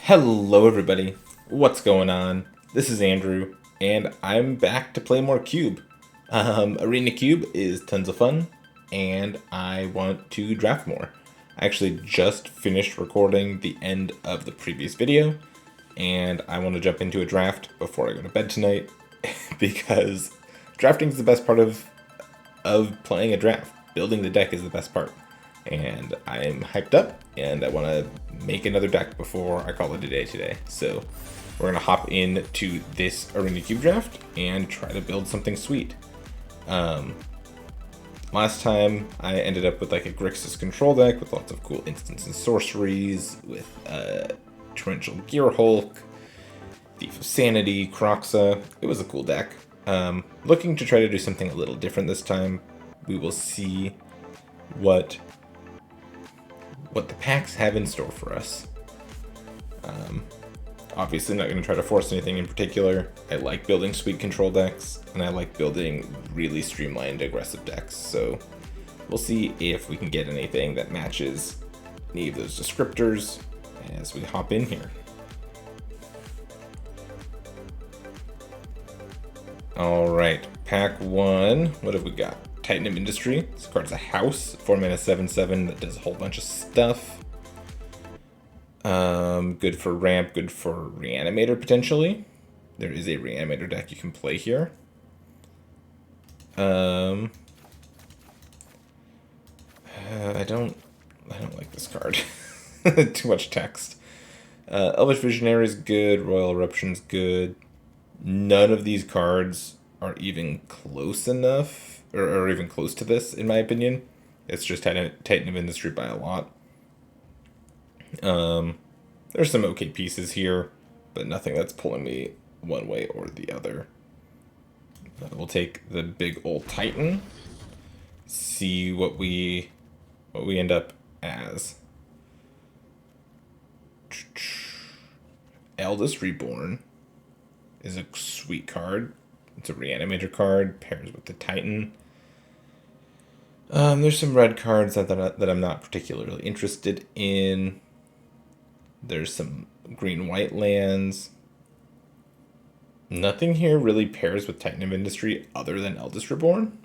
Hello everybody, what's going on? This is Andrew, and I'm back to play more Cube. Arena Cube is tons of fun, and I want to draft more. I actually just finished recording the end of the previous video, and I want to jump into a draft before I go to bed tonight, because drafting is the best part of playing a draft. Building the deck is the best part. And I'm hyped up, and I want to make another deck before I call it a day today. So we're going to hop into this Arena Cube draft and try to build something sweet. Last time I ended up with like a Grixis control deck with lots of cool instants and sorceries, with Torrential Gear Hulk, Thief of Sanity, Croxa. It was a cool deck. Looking to try to do something a little different this time. We will see what the packs have in store for us. Obviously not going to try to force anything in particular. I like building sweet control decks, and I like building really streamlined aggressive decks, so we'll see if we can get anything that matches any of those descriptors as we hop in here. Alright, pack 1, what have we got? Titan of Industry. This card's a house, 4 mana 7/7 that does a whole bunch of stuff. Good for ramp, good for Reanimator potentially. There is a Reanimator deck you can play here. I don't like this card. Too much text. Elvish Visionary is good, Royal Eruption's good. None of these cards are even close enough, or even close to this, in my opinion. It's just Titan of Industry by a lot. There's some okay pieces here, but nothing that's pulling me one way or the other. We'll take the big old Titan, see what we end up as. Eldest Reborn is a sweet card. It's a Reanimator card, pairs with the Titan. There's some red cards that I'm not particularly interested in. There's some green-white lands. Nothing here really pairs with Titan of Industry other than Eldest Reborn.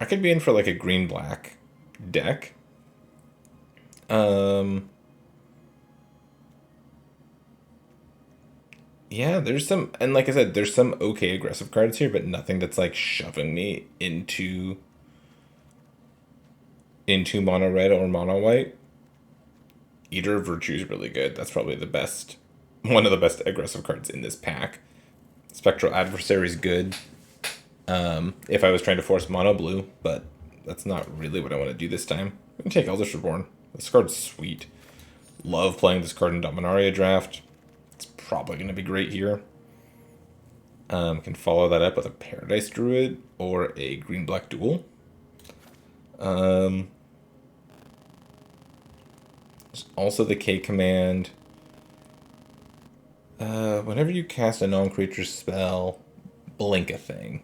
I could be in for like a green-black deck. Yeah, there's some, and like I said, there's some okay aggressive cards here, but nothing that's like shoving me into mono red or mono white. Eater of Virtue is really good. That's probably the best, one of the best aggressive cards in this pack. Spectral Adversary is good. If I was trying to force mono blue, but that's not really what I want to do this time. I'm gonna take Eldest Reborn. This card's sweet. Love playing this card in Dominaria draft. It's probably going to be great here. Can follow that up with a Paradise Druid or a green-black duel. There's also the K command. Whenever you cast a non-creature spell, blink a thing.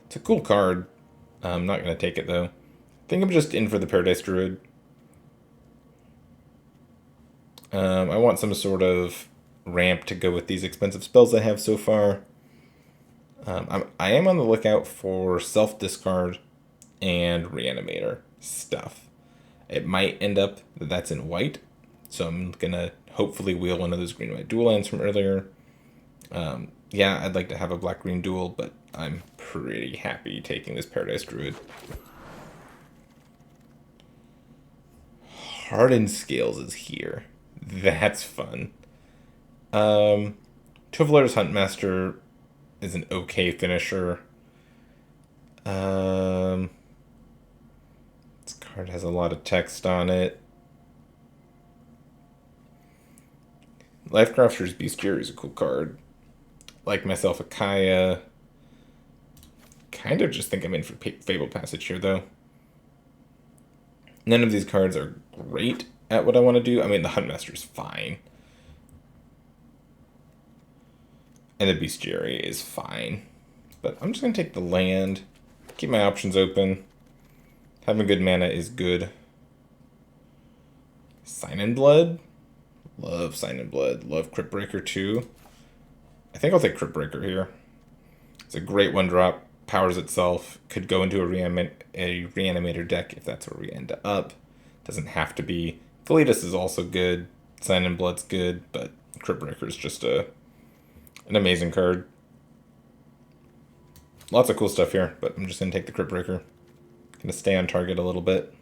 It's a cool card. I'm not going to take it though. I think I'm just in for the Paradise Druid. I want some sort of ramp to go with these expensive spells I have so far. I am on the lookout for self-discard and Reanimator stuff. It might end up that that's in white, so I'm gonna hopefully wheel one of those green-white dual lands from earlier. Yeah, I'd like to have a black-green duel, but I'm pretty happy taking this Paradise Druid. Hardened Scales is here. That's fun. Tuvalar's Huntmaster is an okay finisher. This card has a lot of text on it. Lifecrafter's Bestiary is a cool card. Like myself a Kaya. Kind of just think I'm in for Fable Passage here, though. None of these cards are great at what I want to do. I mean, the Huntmaster is fine. And the Bestiary is fine. But I'm just going to take the land. Keep my options open. Having good mana is good. Sign in Blood? Love Sign in Blood. Love Crypt Breaker too. I think I'll take Crypt Breaker here. It's a great one drop. Powers itself. Could go into a reanimator deck if that's where we end up. Doesn't have to be. Philetus is also good. Sign in Blood's good, but Crypt Breaker is just an amazing card. Lots of cool stuff here, but I'm just going to take the Crypt Breaker. Going to stay on target a little bit.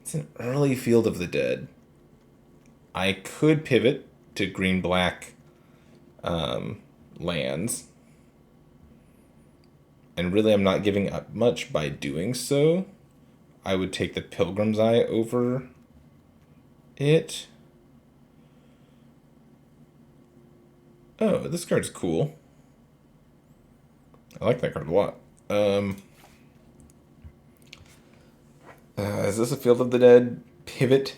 It's an early Field of the Dead. I could pivot to green-black lands. And really I'm not giving up much by doing so. I would take the Pilgrim's Eye over it. Oh, this card's cool. I like that card a lot. Is this a Field of the Dead pivot?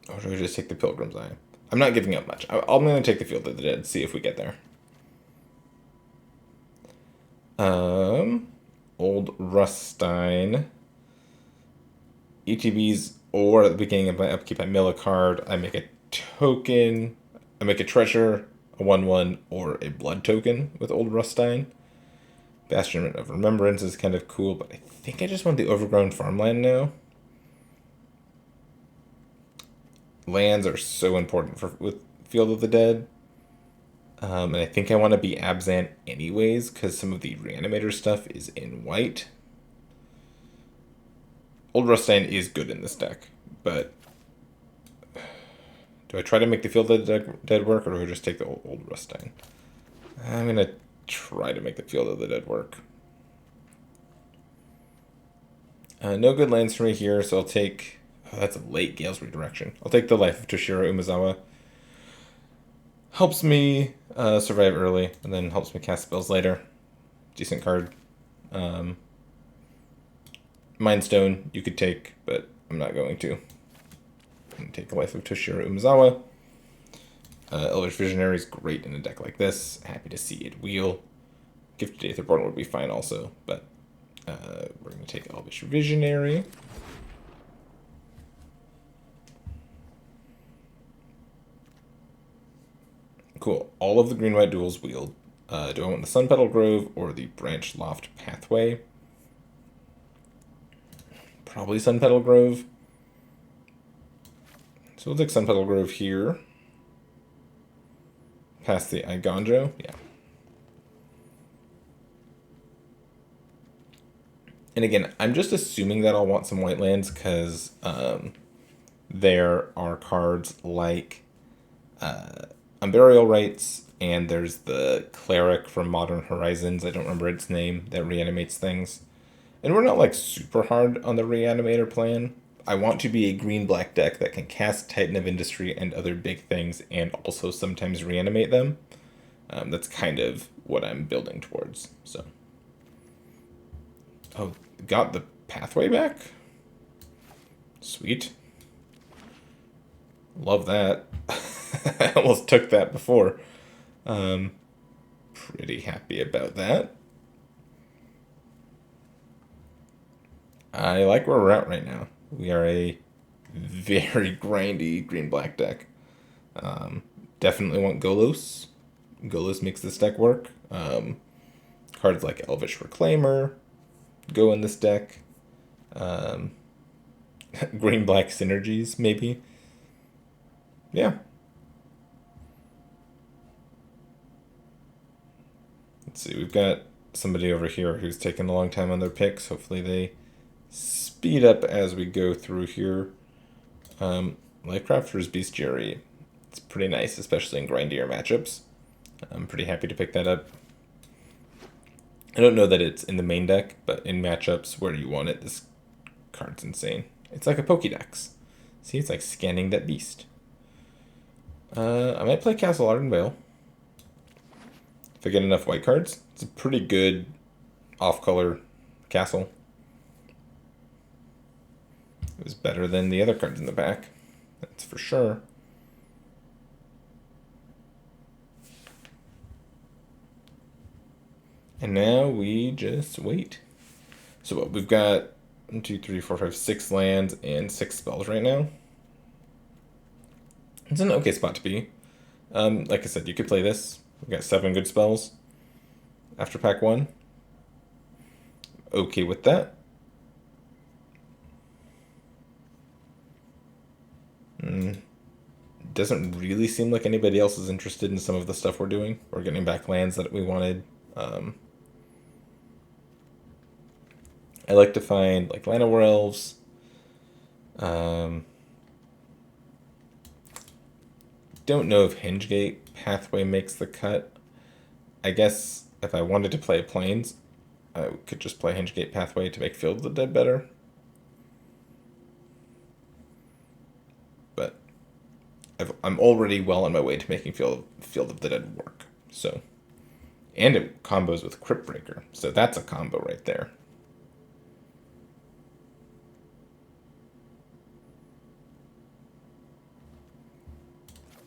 Or should we just take the Pilgrim's Eye? I'm not giving up much. I'm going to take the Field of the Dead, see if we get there. Old Rustine. ETBs, or at the beginning of my upkeep, I mill a card, I make a token, I make a treasure, a 1/1, or a blood token with Old Rustine. Bastion of Remembrance is kind of cool, but I think I just want the Overgrown Farmland now. Lands are so important with Field of the Dead. And I think I want to be Abzan anyways, because some of the Reanimator stuff is in white. Old Rustine is good in this deck, but do I try to make the Field of the Dead work, or do I just take the Old Rustine? I'm going to try to make the Field of the Dead work. No good lands for me here, so I'll take... Oh, that's a late Gale's Redirection. I'll take the Life of Toshiro Umezawa. Helps me survive early, and then helps me cast spells later. Decent card. Mind Stone you could take, but I'm not going to. I'm going to take the Life of Toshiro Umezawa. Elvish Visionary is great in a deck like this. Happy to see it wheel. Gifted Aetherborn would be fine also, but we're going to take Elvish Visionary. Cool. All of the green-white duels wheeled. Do I want the Sun Petal Grove or the Branch Loft Pathway? Probably Sun Petal Grove. So we'll take Sun Petal Grove here. Past the Igonjo. Yeah. And again, I'm just assuming that I'll want some white lands because there are cards like Unburial Rites, and there's the Cleric from Modern Horizons, I don't remember its name, that reanimates things. And we're not like super hard on the reanimator plan. I want to be a green-black deck that can cast Titan of Industry and other big things and also sometimes reanimate them. That's kind of what I'm building towards. So, oh, got the pathway back? Sweet. Love that. I almost took that before. Pretty happy about that. I like where we're at right now. We are a very grindy green-black deck. Definitely want Golos. Golos makes this deck work. Cards like Elvish Reclaimer go in this deck. Green-black synergies, maybe. Yeah. Let's see, we've got somebody over here who's taking a long time on their picks. Hopefully they speed up as we go through here. Lifecrafter's Bestiary. It's pretty nice, especially in grindier matchups. I'm pretty happy to pick that up. I don't know that it's in the main deck, but in matchups where you want it, this card's insane. It's like a Pokédex. See, it's like scanning that beast. I might play Castle Ardenvale. If I get enough white cards, it's a pretty good off-color castle. It was better than the other cards in the back, that's for sure. And now we just wait. So what, we've got 1, 2, 3, 4, 5, 6 lands and 6 spells right now. It's an okay spot to be. Like I said, you could play this. We got 7 good spells after pack 1. Okay with that. Doesn't really seem like anybody else is interested in some of the stuff we're doing. We're getting back lands that we wanted. I like to find like Land of Elves. Don't know if Hingegate Pathway makes the cut. I guess if I wanted to play Plains, I could just play Hingegate Pathway to make Field of the Dead better. But I'm already well on my way to making Field of the Dead work. So, and it combos with Cryptbreaker, so that's a combo right there.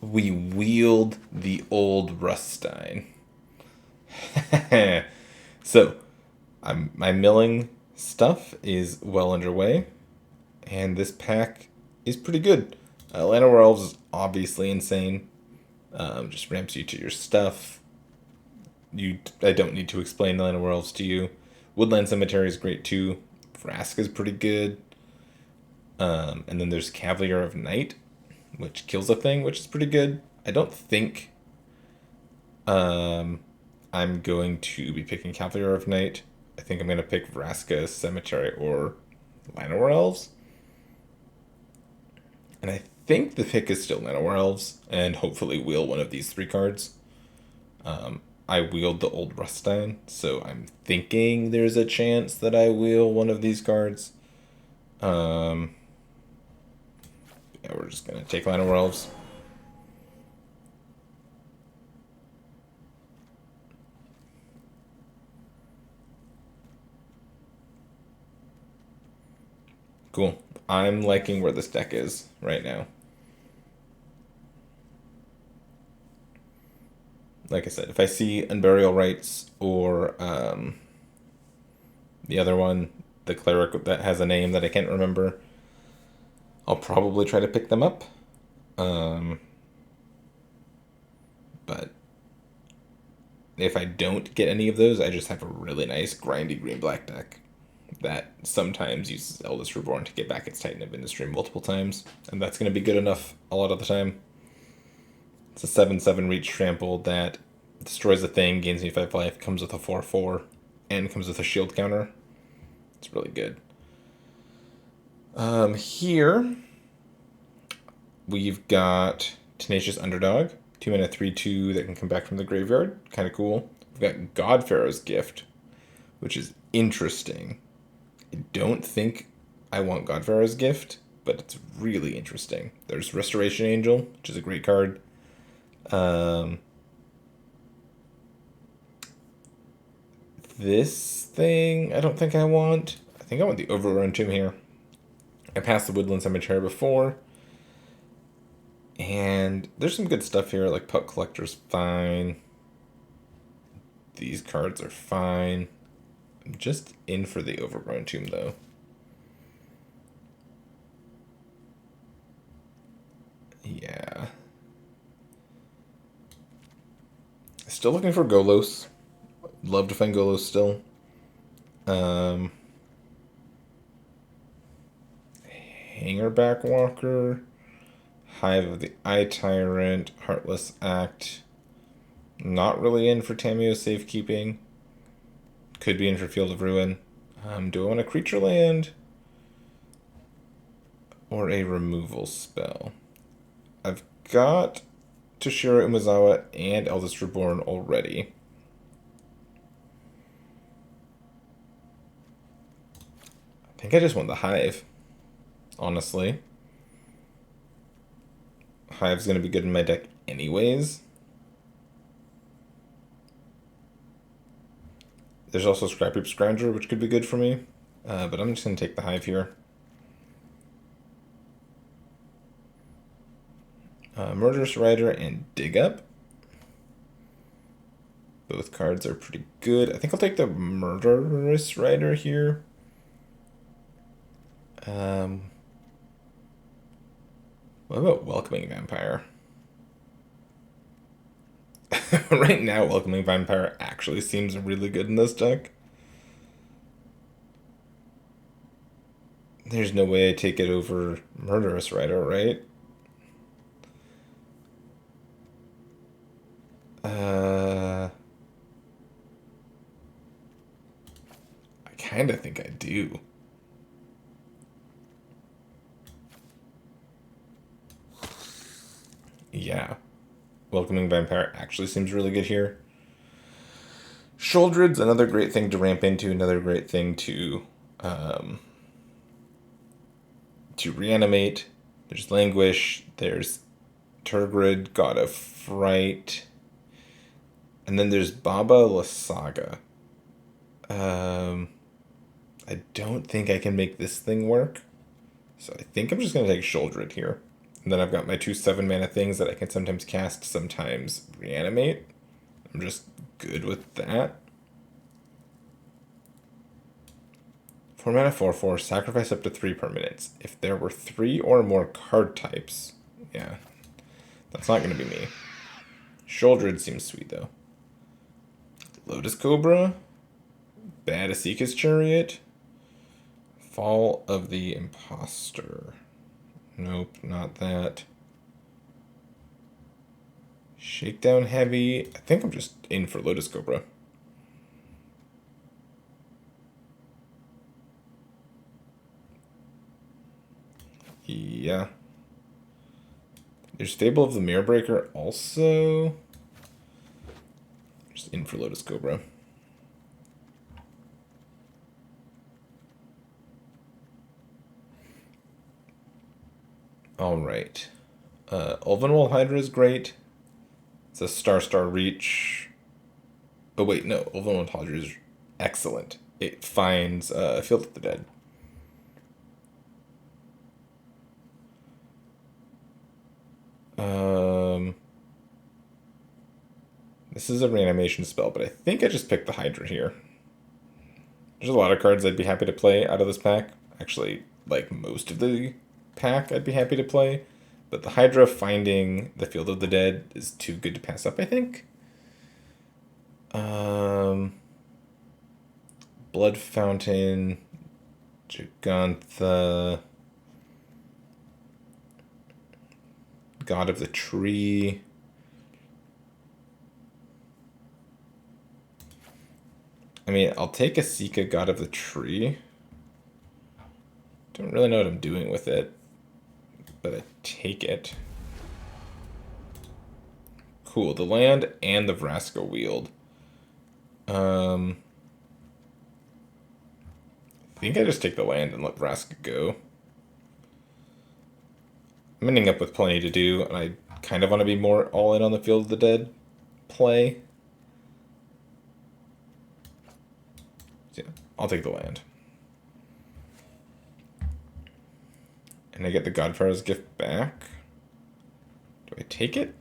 We wield the old Ruststein. So, my milling stuff is well underway, and this pack is pretty good. Land of Elves is obviously insane. Just ramps you to your stuff. I don't need to explain the Land of Elves to you. Woodland Cemetery is great too. Vraska is pretty good. And then there's Cavalier of Night, which kills a thing, which is pretty good. I don't think I'm going to be picking Cavalier of Night. I think I'm going to pick Vraska, Cemetery, or Llanowar Elves. And I think the pick is still Llanowar Elves, and hopefully wheel one of these 3 cards. I wheeled the old Ruststein, so I'm thinking there's a chance that I wheel one of these cards. Yeah, we're just going to take Llanowar Elves. Cool. I'm liking where this deck is right now. Like I said, if I see Unburial Rites or the other one, the Cleric that has a name that I can't remember, I'll probably try to pick them up. But if I don't get any of those, I just have a really nice grindy green-black deck that sometimes uses Eldest Reborn to get back its Titan of Industry multiple times, and that's going to be good enough a lot of the time. It's a 7/7 reach trample that destroys a thing, gains me 5 life, comes with a 4/4, and comes with a shield counter. It's really good. Here we've got Tenacious Underdog, 2 mana 3/2 that can come back from the graveyard. Kind of cool. We've got Godpharaoh's Gift, which is interesting. I don't think I want Godpharaoh's Gift, but it's really interesting. There's Restoration Angel, which is a great card. This thing I don't think I want. I think I want the Overrun Tomb here. I passed the Woodland Cemetery before. And there's some good stuff here, like Puck Collector's fine. These cards are fine. I'm just in for the Overgrown Tomb, though. Yeah. Still looking for Golos. Love to find Golos still. Hangerback Walker. Hive of the Eye Tyrant. Heartless Act. Not really in for Tamiyo's Safekeeping. Could be in for Field of Ruin. Do I want a creature land? Or a removal spell? I've got Toshiro Umezawa and Eldest Reborn already. I think I just want the Hive, honestly. Hive's going to be good in my deck anyways. There's also Scrap Heap Scrounger, which could be good for me. But I'm just going to take the Hive here. Murderous Rider and Dig Up. Both cards are pretty good. I think I'll take the Murderous Rider here. What about Welcoming Vampire? Right now, Welcoming Vampire actually seems really good in this deck. There's no way I take it over Murderous Rider, right? I kind of think I do. Yeah. Welcoming Vampire actually seems really good here. Sholdred's another great thing to ramp into, another great thing to reanimate. There's Languish, there's Turgrid, God of Fright, and then there's Baba Lysaga. I don't think I can make this thing work, so I think I'm just going to take Sholdred here. And then I've got my 2 7-mana things that I can sometimes cast, sometimes reanimate. I'm just good with that. 4 mana 4/4, sacrifice up to 3 permanents. If there were 3 or more card types, yeah, that's not going to be me. Sholdred seems sweet though. Lotus Cobra, Bad Asika's Chariot, Fall of the Imposter. Nope, not that. Shakedown Heavy. I think I'm just in for Lotus Cobra. Yeah. There's Fable of the Mirror Breaker also. Just in for Lotus Cobra. Alright. Ulvenwall Hydra is great. It's a Star Reach. Oh wait, no. Ulvenwall Hydra is excellent. It finds Field of the Dead. This is a reanimation spell, but I think I just picked the Hydra here. There's a lot of cards I'd be happy to play out of this pack. Actually, like most of the pack I'd be happy to play. But the Hydra finding the Field of the Dead is too good to pass up, I think. Blood Fountain, Gigantha, God of the Tree. I mean, I'll take a Sika God of the Tree. Don't really know what I'm doing with it, but I take it. Cool, the land and the Vraska Wield. I think I just take the land and let Vraska go. I'm ending up with plenty to do, and I kind of want to be more all in on the Field of the Dead play. So yeah, I'll take the land. And I get the Godfather's Gift back. Do I take it?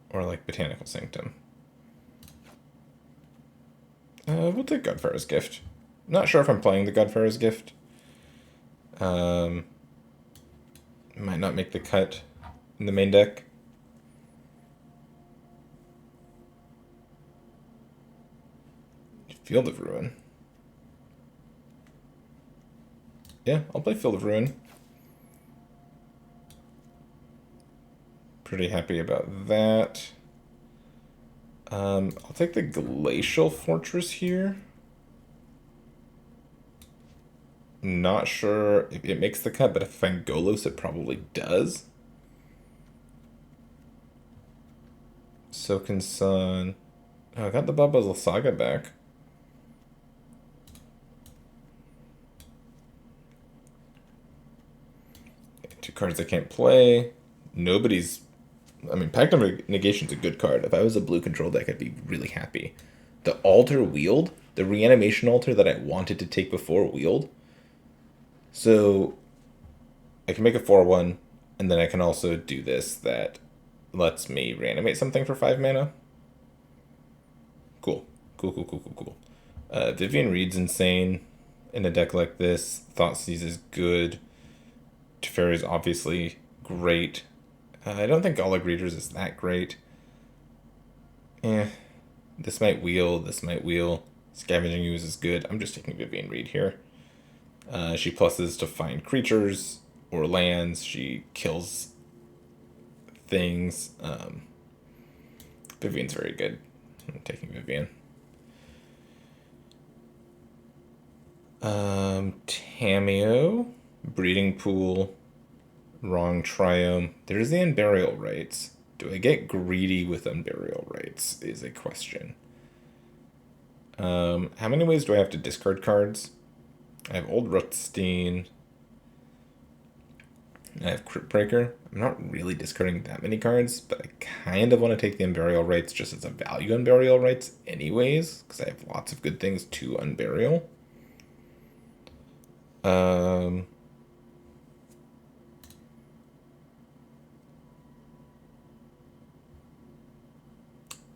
Or like Botanical Sanctum? We'll take Godfather's Gift. Not sure if I'm playing the Godfather's Gift. Might not make the cut in the main deck. Field of Ruin. Yeah, I'll play Field of Ruin. Pretty happy about that. I'll take the Glacial Fortress here. Not sure if it makes the cut, but if I find Golos, it probably does. Soken Sun. Oh, I got the Baba Lysaga back. Okay, 2 cards I can't play. Nobody's... I mean, Pact of Negation's a good card. If I was a blue control deck, I'd be really happy. The Altar Wield, the Reanimation Altar that I wanted to take before Wield. So, I can make a 4/1, and then I can also do this that lets me reanimate something for 5 mana. Cool. Cool. Vivian Reed's insane. in a deck like this. Thoughtseize is good. Teferi is obviously great. I don't think Gala Greeters is that great. This might wheel, this might wheel. Scavenging Ooze is good. I'm just taking Vivian Reed here. She pluses to find creatures or lands. She kills things. Vivian's very good. I'm taking Vivian. Tameo, Breeding Pool, Wrong Triome. There's the Unburial Rites. Do I get greedy with Unburial Rites is a question. How many ways do I have to discard cards? I have Old Rutstein. I have Crypt Breaker. I'm not really discarding that many cards, but I kind of want to take the Unburial Rites just as a value Unburial Rites anyways, because I have lots of good things to Unburial.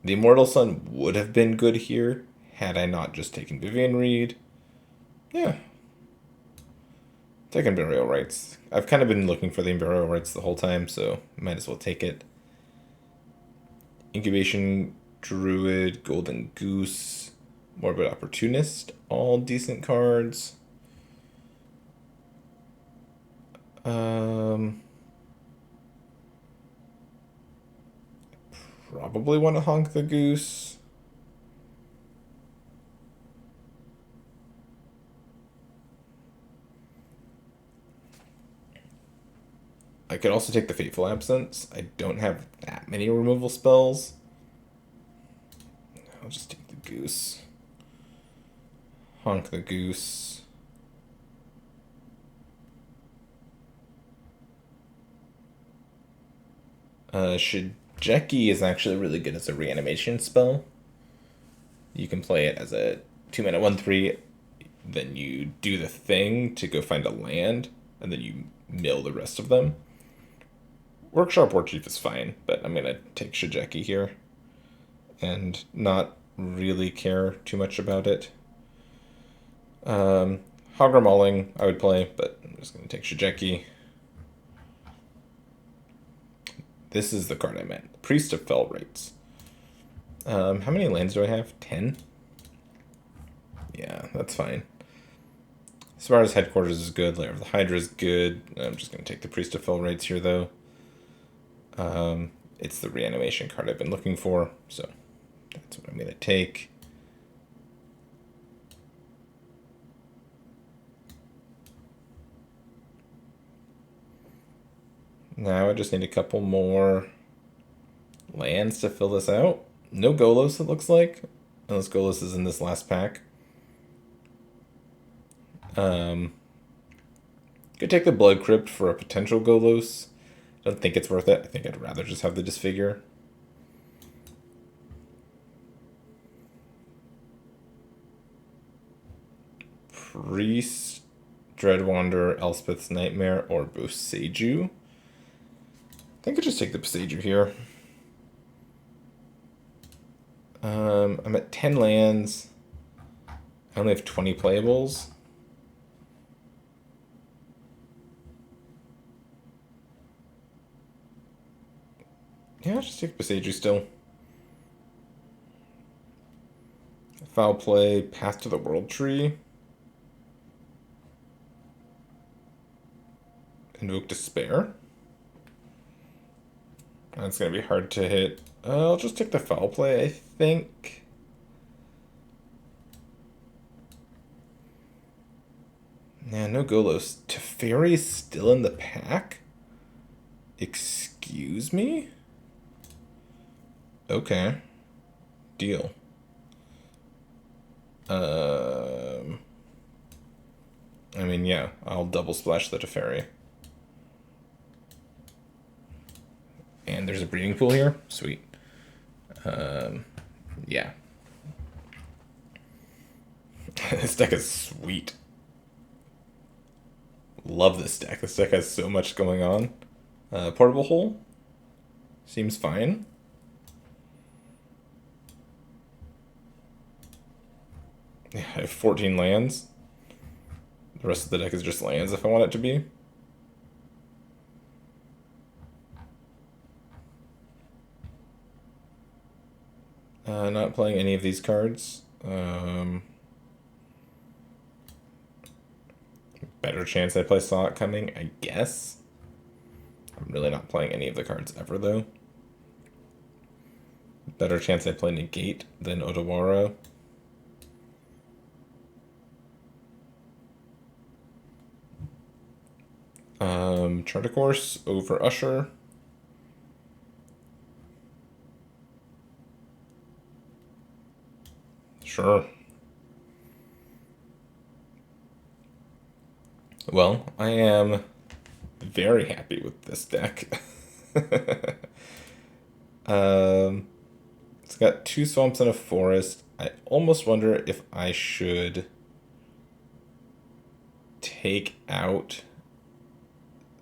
The Immortal Sun would have been good here had I not just taken Vivian Reed. Yeah. Taking Burial Rites. I've kind of been looking for the Burial Rites the whole time, so might as well take it. Incubation Druid, Golden Goose, Morbid Opportunist, all decent cards. Probably want to honk the goose. I could also take the Fateful Absence. I don't have that many removal spells. I'll just take the goose. Honk the goose. Shijeki is actually really good as a reanimation spell. You can play it as a 2-mana 1/3, then you do the thing to go find a land, and then you mill the rest of them. Workshop Warchief is fine, but I'm going to take Shijeki here and not really care too much about it. Hogger Mauling I would play, but I'm just going to take Shijeki. This is the card I meant. Priest of Fell Rites. How many lands do I have? 10? Yeah, that's fine. Sparta's Headquarters is good. Lair of the Hydra is good. I'm just going to take the Priest of Fell Rites here, though. It's the reanimation card I've been looking for, so that's what I'm going to take. Now I just need a couple more lands to fill this out. No Golos, it looks like, unless Golos is in this last pack. Could take the Blood Crypt for a potential Golos. I don't think it's worth it. I think I'd rather just have the Disfigure. Priest, Dreadwander, Elspeth's Nightmare, or Boseiju. I think I just take the Boseiju here. I'm at 10 lands. I only have 20 playables. Yeah, I'll just take Boseiju still. Foul Play, Path to the World Tree. Invoke Despair. That's going to be hard to hit. I'll just take the Foul Play, I think. Yeah, no Golos. Teferi's still in the pack? Excuse me? Okay. Deal. I mean, yeah, I'll double splash the Teferi. And there's a breeding pool here. Sweet. Yeah. This deck is sweet. Love this deck. This deck has so much going on. Portable Hole seems fine. Yeah, I have 14 lands. The rest of the deck is just lands if I want it to be. Not playing any of these cards. Better chance I play Saw It Coming, I guess. I'm really not playing any of the cards ever, though. Better chance I play Negate than Odawara. Chart a Course over Usher. Sure. Well, I am very happy with this deck. It's got 2 swamps and a forest. I almost wonder if I should take out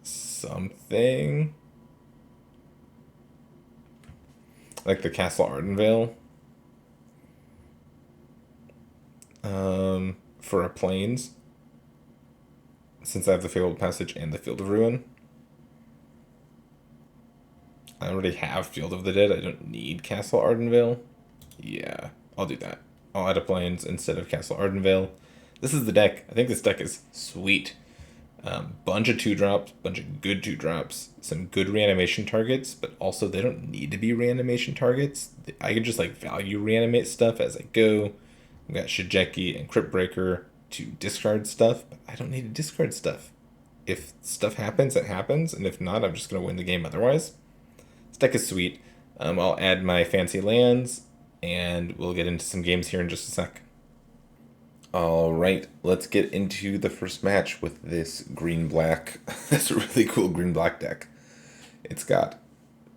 something like the Castle Ardenvale for a Plains, since I have the Fabled Passage and the Field of Ruin. I already have Field of the Dead. I don't need Castle Ardenvale. Yeah, I'll do that. I'll add a Plains instead of Castle Ardenvale. This is the deck. I think this deck is sweet. Bunch of 2-drops, bunch of good 2-drops, some good reanimation targets, but also they don't need to be reanimation targets. I can just like value reanimate stuff as I go. I've got Shigeki and Crypt Breaker to discard stuff, but I don't need to discard stuff. If stuff happens, it happens, and if not, I'm just going to win the game otherwise. This deck is sweet. I'll add my fancy lands, and we'll get into some games here in just a sec. Alright, let's get into the first match with this green-black, this really cool green-black deck. It's got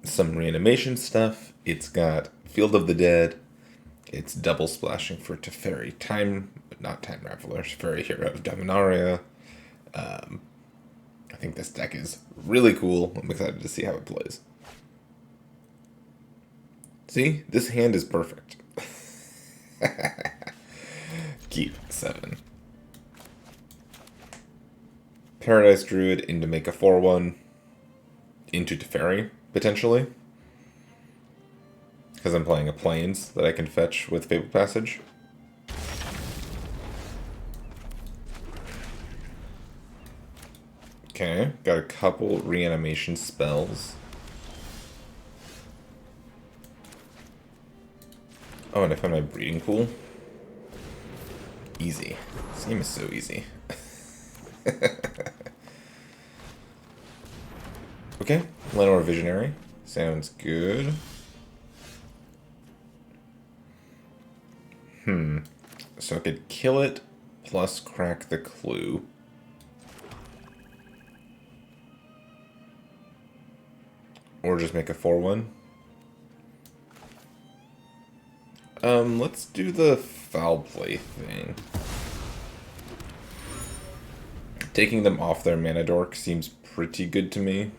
some reanimation stuff, it's got Field of the Dead, it's double splashing for Teferi Time Raveler, Teferi Hero of Dominaria. I think this deck is really cool. I'm excited to see how it plays. See, this hand is perfect. Keep 7. Paradise Druid into make a 4/1 into Teferi, potentially. Because I'm playing a Plains that I can fetch with Fabled Passage. Okay, got a couple reanimation spells. Oh, and I found my breeding pool. Easy. This game is so easy. Okay, Lenore Visionary. Sounds good. So I could kill it, plus crack the clue. Or just make a 4/1. Let's do the foul play thing. Taking them off their mana dork seems pretty good to me.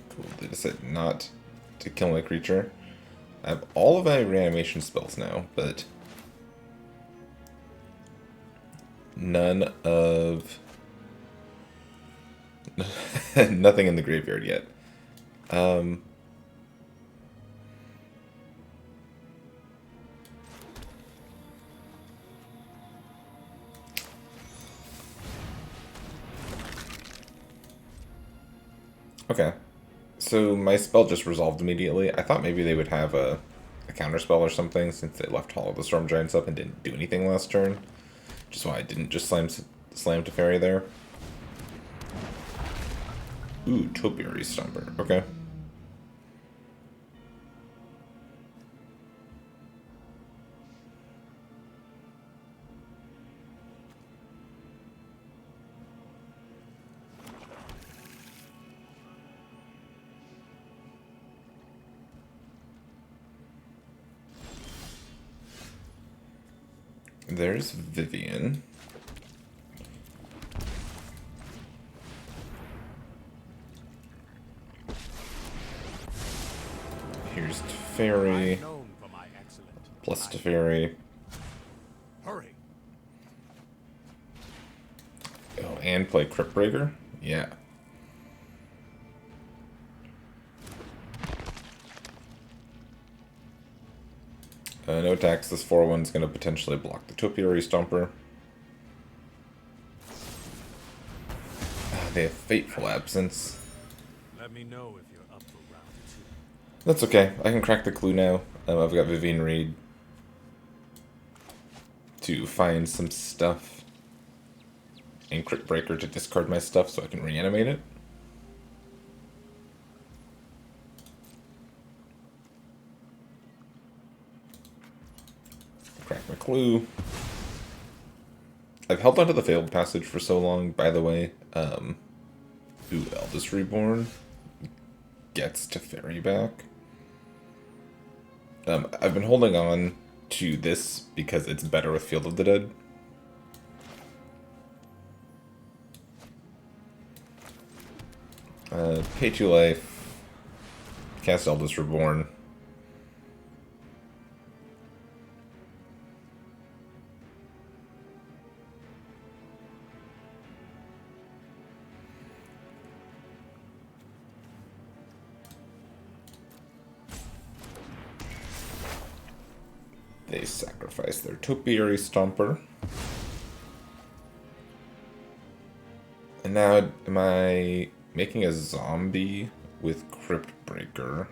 Cool, they decided not to kill my creature. I have all of my reanimation spells now, but none of... nothing in the graveyard yet. Okay. So my spell just resolved immediately. I thought maybe they would have a counter spell or something since they left Hall of the Storm Giants up and didn't do anything last turn. Which is why I didn't just slam Teferi there. Ooh, Topiary Stomper. Okay. There's Vivian. Here's Teferi. Plus Teferi. Hurry. Oh, and play Crypt Breaker? Yeah. No attacks. This 4-1's going to potentially block the Topiary Stomper. They have Fateful Absence. Let me know if you're up for round 2. That's okay. I can crack the clue now. I've got Vivian Reed to find some stuff. And Crypt Breaker to discard my stuff so I can reanimate it. Crack my clue. I've held onto the Failed Passage for so long, by the way. Ooh, Eldest Reborn gets Teferi back. I've been holding on to this because it's better with Field of the Dead. Pay 2 life. Cast Eldest Reborn. They sacrifice their Topiary Stomper. And now, am I making a zombie with Crypt Breaker?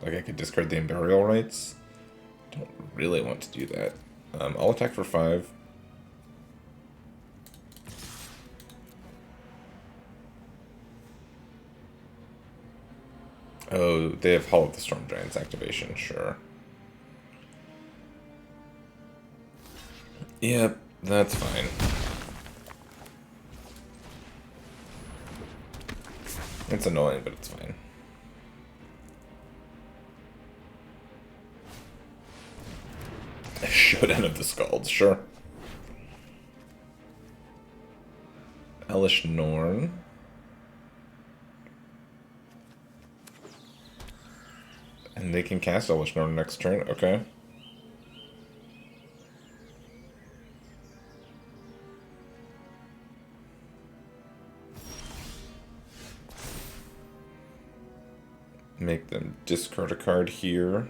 Like I could discard the Burial Rites? Don't really want to do that. I'll attack for 5. Oh, they have Hall of the Storm Giants activation, sure. Yep, that's fine. It's annoying, but it's fine. Showdown of the Scalds, sure. Elish Norn. And they can cast Elish Norn next turn, okay. Make them discard a card here.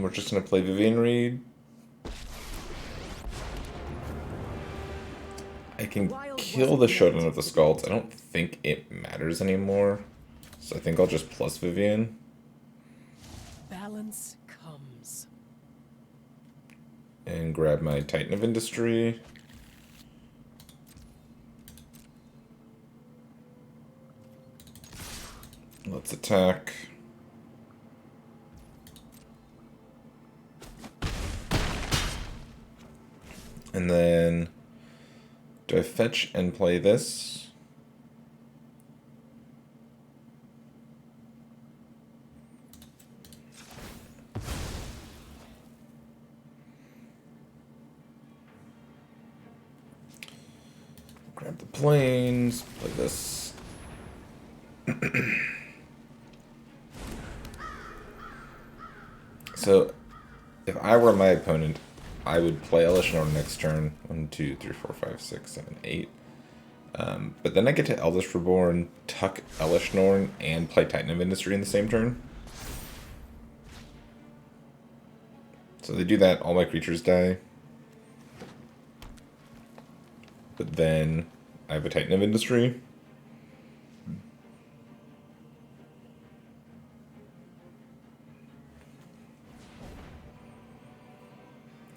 We're just going to play Vivian Reed. I can kill the Showdown of the Scalds. I don't think it matters anymore. So I think I'll just plus Vivian. Balance comes. And grab my Titan of Industry. Let's attack. And then, do I fetch and play this? Grab the planes, play this. So, if I were my opponent, I would play Elish Norn next turn. 1, 2, 3, 4, 5, 6, 7, 8. But then I get to Eldest Reborn, tuck Elish Norn, and play Titan of Industry in the same turn. So they do that, all my creatures die. But then I have a Titan of Industry.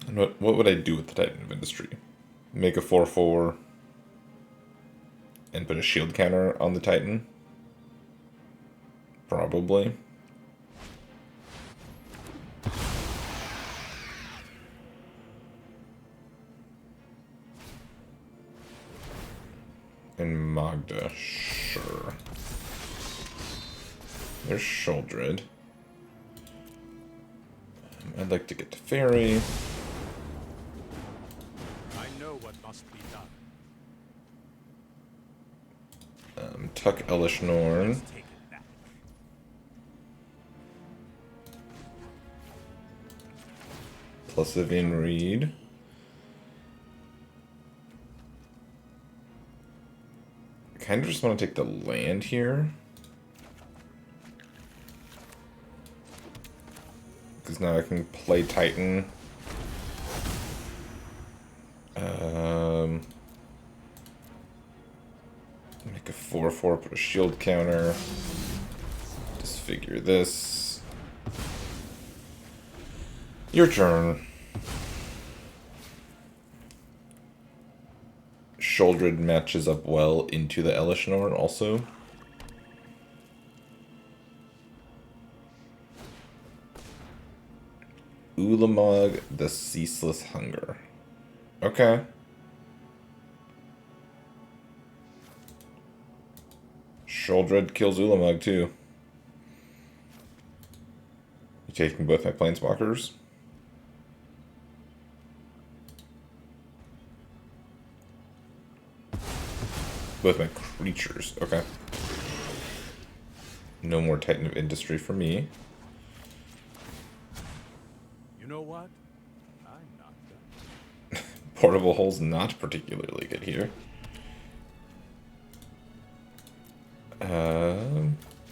And what would I do with the Titan of Industry? Make a 4/4 and put a shield counter on the Titan? Probably. And Magda, sure. There's Shuldred. I'd like to get to Fairy. I know what must be done. Tuck Elish Norn. Let's take it back. Plus Vivian Reed. I kind of just want to take the land here. Because now I can play Titan. Make a 4/4, put a shield counter. Disfigure this. Your turn. Shuldred matches up well into the Elish Norn also. Ulamog, the Ceaseless Hunger. Okay. Shuldred kills Ulamog too. You taking both my planeswalkers? Both my creatures. Okay. No more Titan of Industry for me. You know what? I'm not done. Portable Hole's not particularly good here.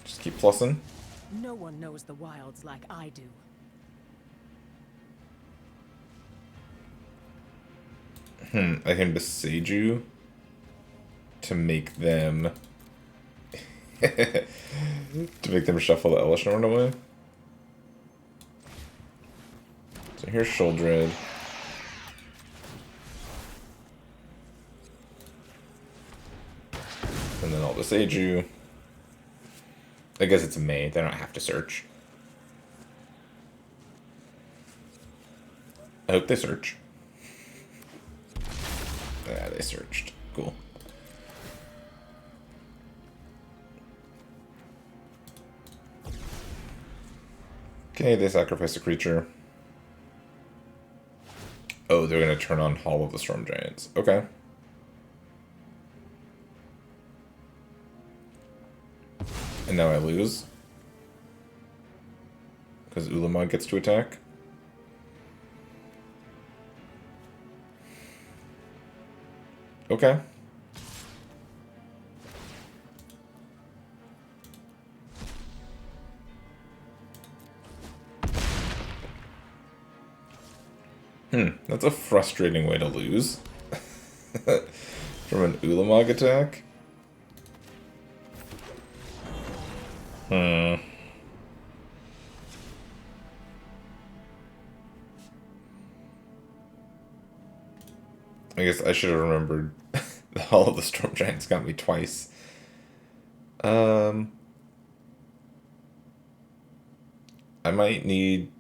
Just keep plussing. No one knows the wilds like I do. I can besiege you to make them shuffle the Elish Norn away. So here's Shuldred. And then I'll besiege you. I guess it's May, they don't have to search. I hope they search. Yeah, they searched. Cool. Okay, they sacrifice a creature. Oh, they're gonna turn on Hall of the Storm Giants. Okay. And now I lose. Because Ulamog gets to attack. Okay. That's a frustrating way to lose. From an Ulamog attack. I guess I should have remembered that all of the Storm Giants got me twice. I might need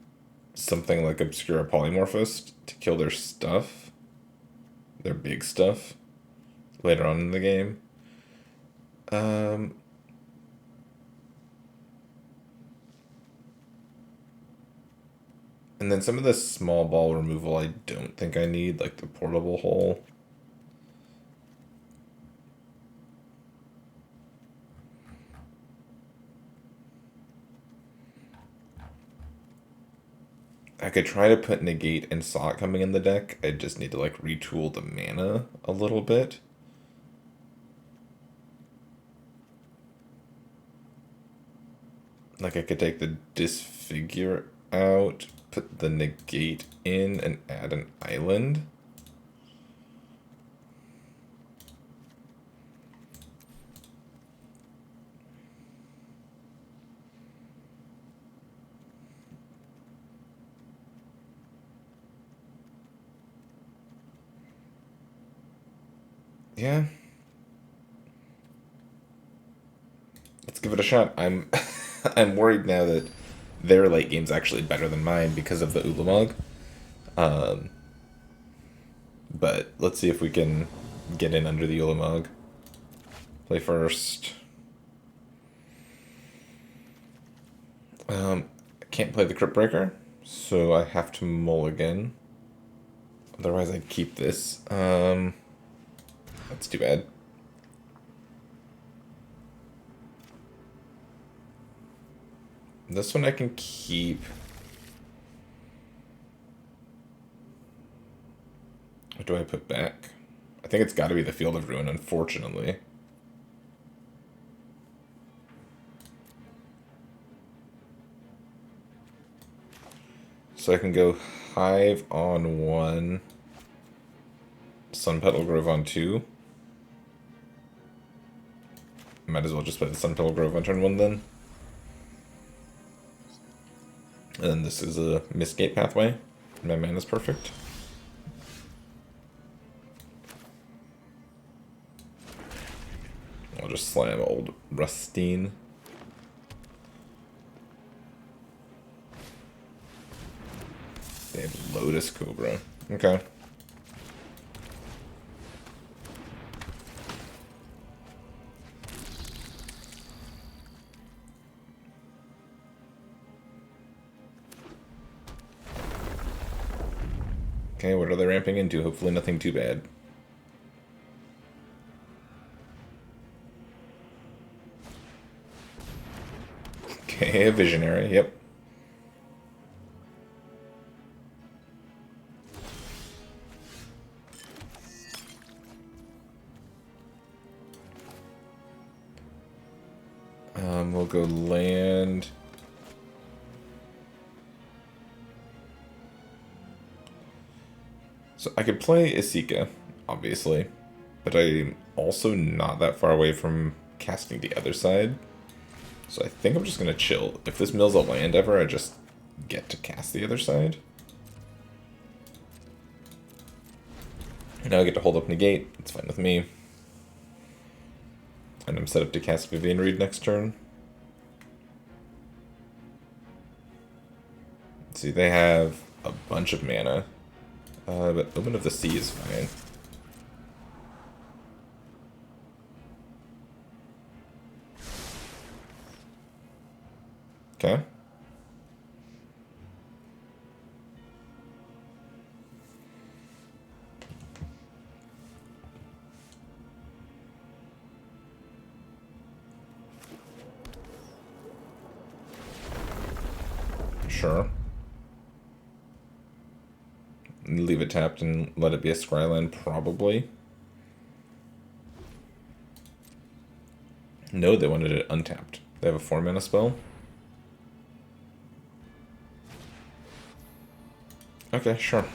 something like Obscura Polymorphist to kill their stuff. Their big stuff. Later on in the game. And then some of the small ball removal I don't think I need, like the Portable Hole. I could try to put Negate and Saw coming in the deck. I just need to like retool the mana a little bit. Like I could take the Disfigure out, put the Negate in, and add an island. Yeah. Let's give it a shot. I'm I'm worried now that their late game's actually better than mine because of the Ulamog. But let's see if we can get in under the Ulamog. Play first. I can't play the Crypt Breaker, so I have to mulligan. Otherwise, I'd keep this. That's too bad. This one I can keep. What do I put back? I think it's got to be the Field of Ruin, unfortunately. So I can go Hive on 1, Sun Petal Grove on 2. Might as well just play the Sun Petal Grove on turn 1 then. And then this is a Mistgate pathway. My mana's perfect. I'll just slam old Rustine. They have Lotus Cobra. Okay. Okay, what are they ramping into? Hopefully nothing too bad. Okay, a Visionary, yep. We'll go land. So I could play Isika, obviously, but I'm also not that far away from casting the other side. So I think I'm just going to chill. If this mills a land ever, I just get to cast the other side. And now I get to hold up Negate. It's fine with me. And I'm set up to cast Vivian Reed next turn. Let's see, they have a bunch of mana. But Omen of the Sea is fine. Okay. Sure. Leave it tapped and let it be a Scryland, probably. No, they wanted it untapped. They have a 4-mana spell. Okay, sure.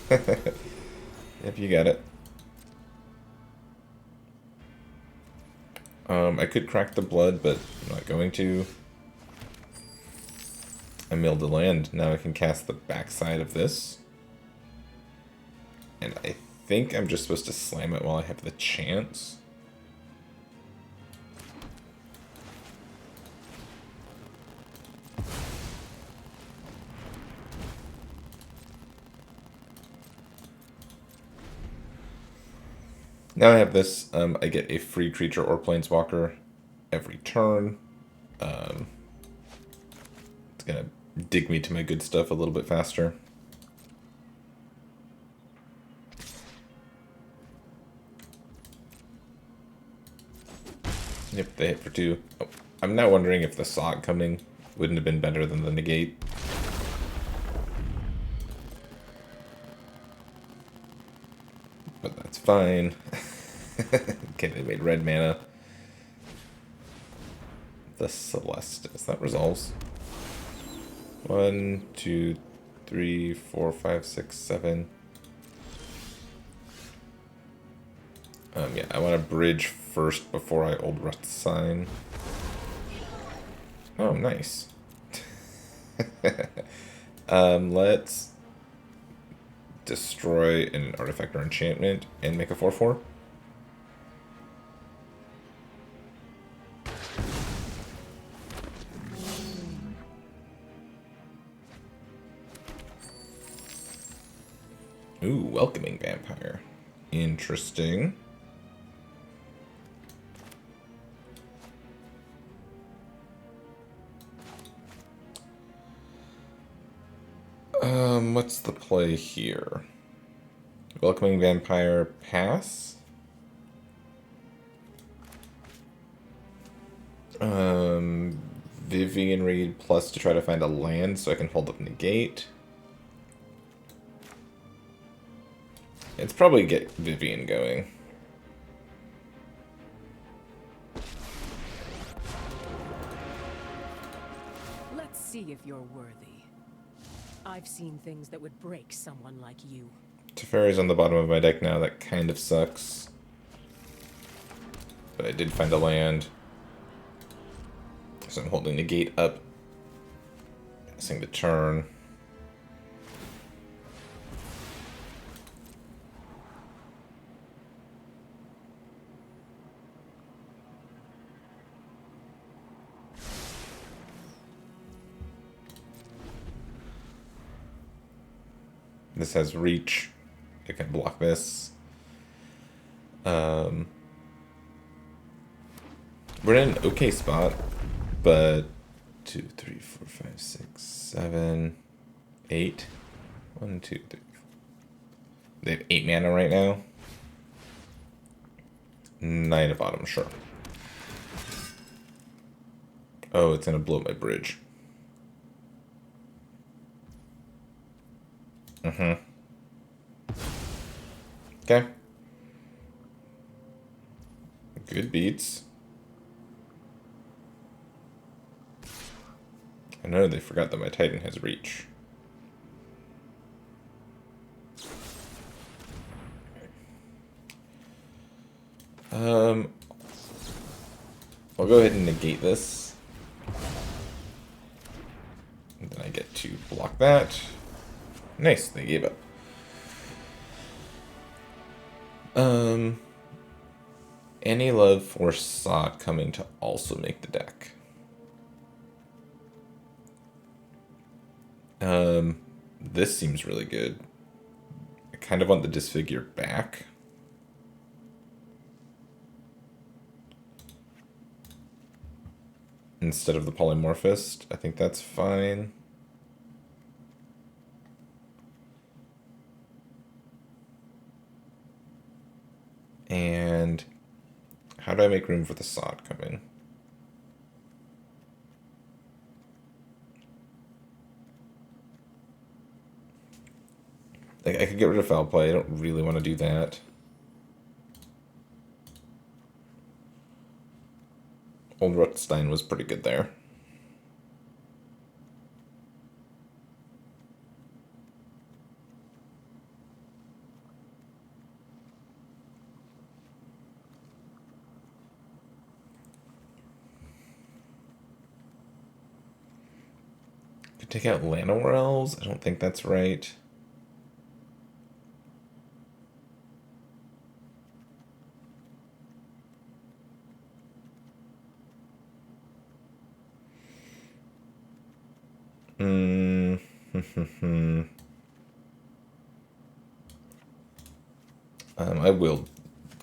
If you got it. I could crack the blood, but I'm not going to. I milled the land. Now I can cast the backside of this. And I think I'm just supposed to slam it while I have the chance. Now I have this, I get a free creature or planeswalker every turn. It's gonna dig me to my good stuff a little bit faster. Yep, they hit for 2. Oh, I'm now wondering if the Sog coming wouldn't have been better than the Negate. But that's fine. Okay, they made red mana. The Celestis. That resolves. 1, 2, 3, 4, 5, 6, 7. Yeah, I want to bridge first before I Old Rust Sign. Oh, nice. Let's destroy an artifact or enchantment and make a 4/4. Ooh, Welcoming Vampire. Interesting. What's the play here? Welcoming Vampire, pass. Vivian Reed plus to try to find a land so I can hold up negate. It's probably get Vivian going. Let's see if you're worthy. I've seen things that would break someone like you. Teferi's on the bottom of my deck now. That kind of sucks. But I did find a land. So I'm holding the gate up. Passing the turn. This has reach. It can block this. We're in an okay spot, but 2, 3, 4, 5, 6, 7, 8. 1, 2, 3. They have 8 mana right now. Knight of Autumn, sure. Oh, it's gonna blow my bridge. Okay. Good beats. I know they forgot that my Titan has reach. I'll go ahead and negate this. And then I get to block that. Nice, they gave up. Any love for Sod coming to also make the deck. This seems really good. I kind of want the Disfigure back. Instead of the Polymorphist. I think that's fine. And how do I make room for the Sod coming? Like, I could get rid of foul play. I don't really want to do that. Old Rothstein was pretty good there. Could take out Llanowar Elves? I don't think that's right. I will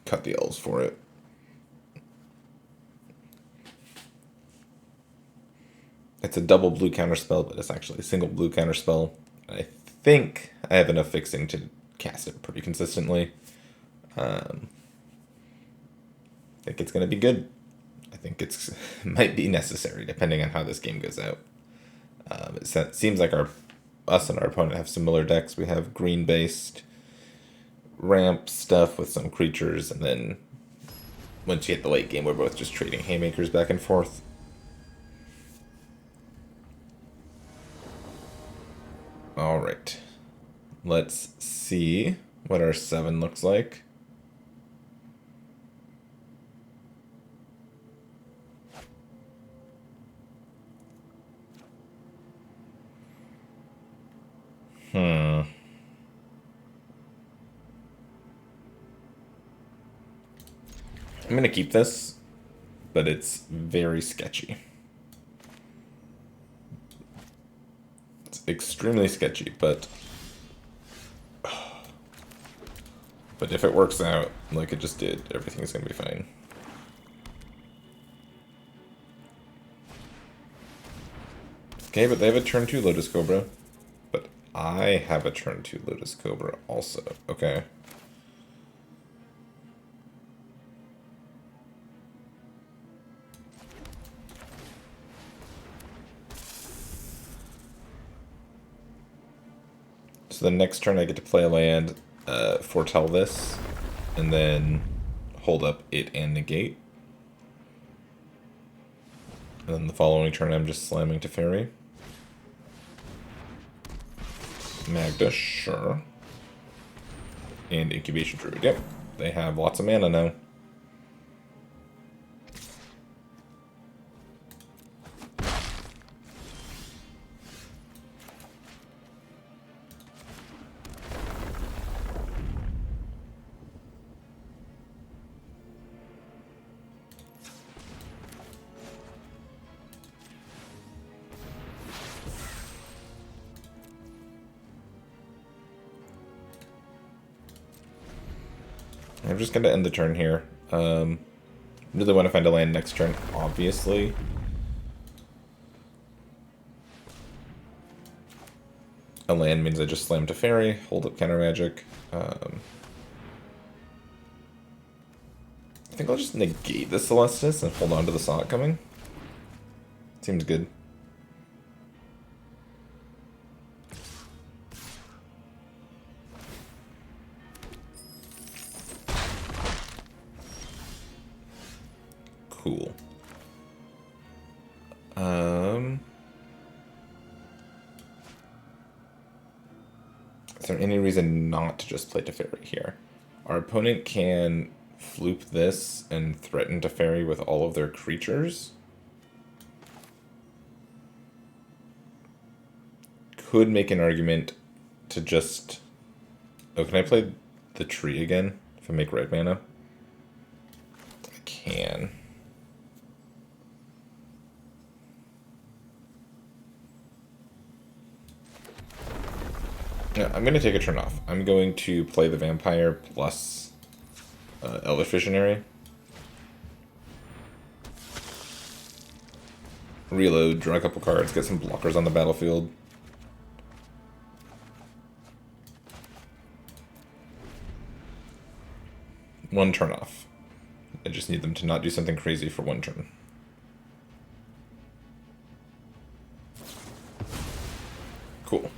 cut the elves for it. It's a double blue counterspell, but it's actually a single blue counterspell. I think I have enough fixing to cast it pretty consistently. I think it's going to be good. I think it's might be necessary depending on how this game goes out. It seems like us and our opponent have similar decks. We have green-based ramp stuff with some creatures, and then once you hit the late game, we're both just trading haymakers back and forth. All right, let's see what our 7 looks like. I'm going to keep this, but it's very sketchy. It's extremely sketchy, but if it works out like it just did, everything's going to be fine. Okay, but they have a turn 2 Lotus Cobra, but I have a turn 2 Lotus Cobra also. Okay. So the next turn I get to play a land, foretell this, and then hold up it and negate. And then the following turn I'm just slamming to Fairy. Magda, sure. And Incubation Druid, yep. They have lots of mana now. I'm just going to end the turn here. Really want to find a land next turn, obviously. A land means I just slam to Fairy, hold up Counter Magic. I think I'll just negate the Celestis and hold on to the Sonnet coming. Seems good. Cool. Is there any reason not to just play Teferi here? Our opponent can floop this and threaten Teferi with all of their creatures. Could make an argument to just... Oh, can I play the tree again if I make red mana? I can. Yeah, I'm going to take a turn off. I'm going to play the Vampire plus Elvish Visionary. Reload, draw a couple cards, get some blockers on the battlefield. One turn off. I just need them to not do something crazy for one turn. Cool.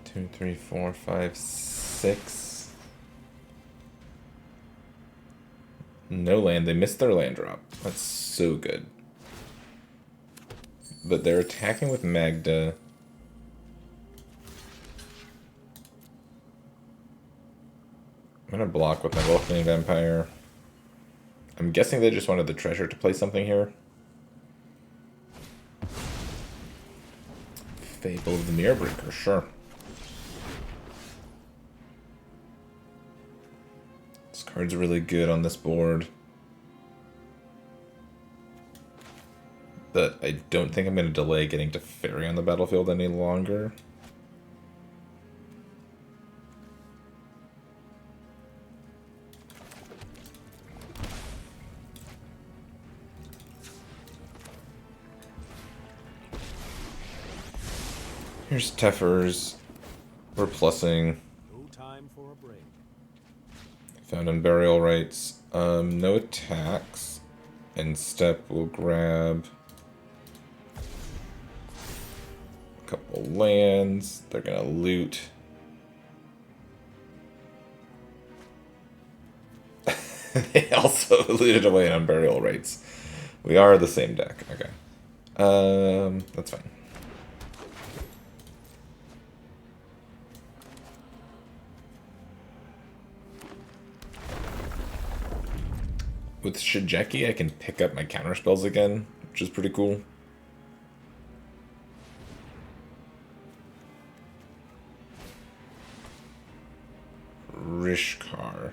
Two, three, four, five, six. No land. They missed their land drop. That's so good. But they're attacking with Magda. I'm gonna block with my Welcoming Vampire. I'm guessing they just wanted the treasure to play something here. Fable of the Mirror Breaker, sure. This card's really good on this board. But I don't think I'm going to delay getting to Fairy on the battlefield any longer. Here's Teffers. We're plussing. No time for a break. Found on Burial Rites. No attacks. And step will grab a couple lands. They're gonna loot. They also looted away on Burial Rites. We are the same deck. Okay. That's fine. With Shijeki, I can pick up my counter spells again, which is pretty cool. Rishkar.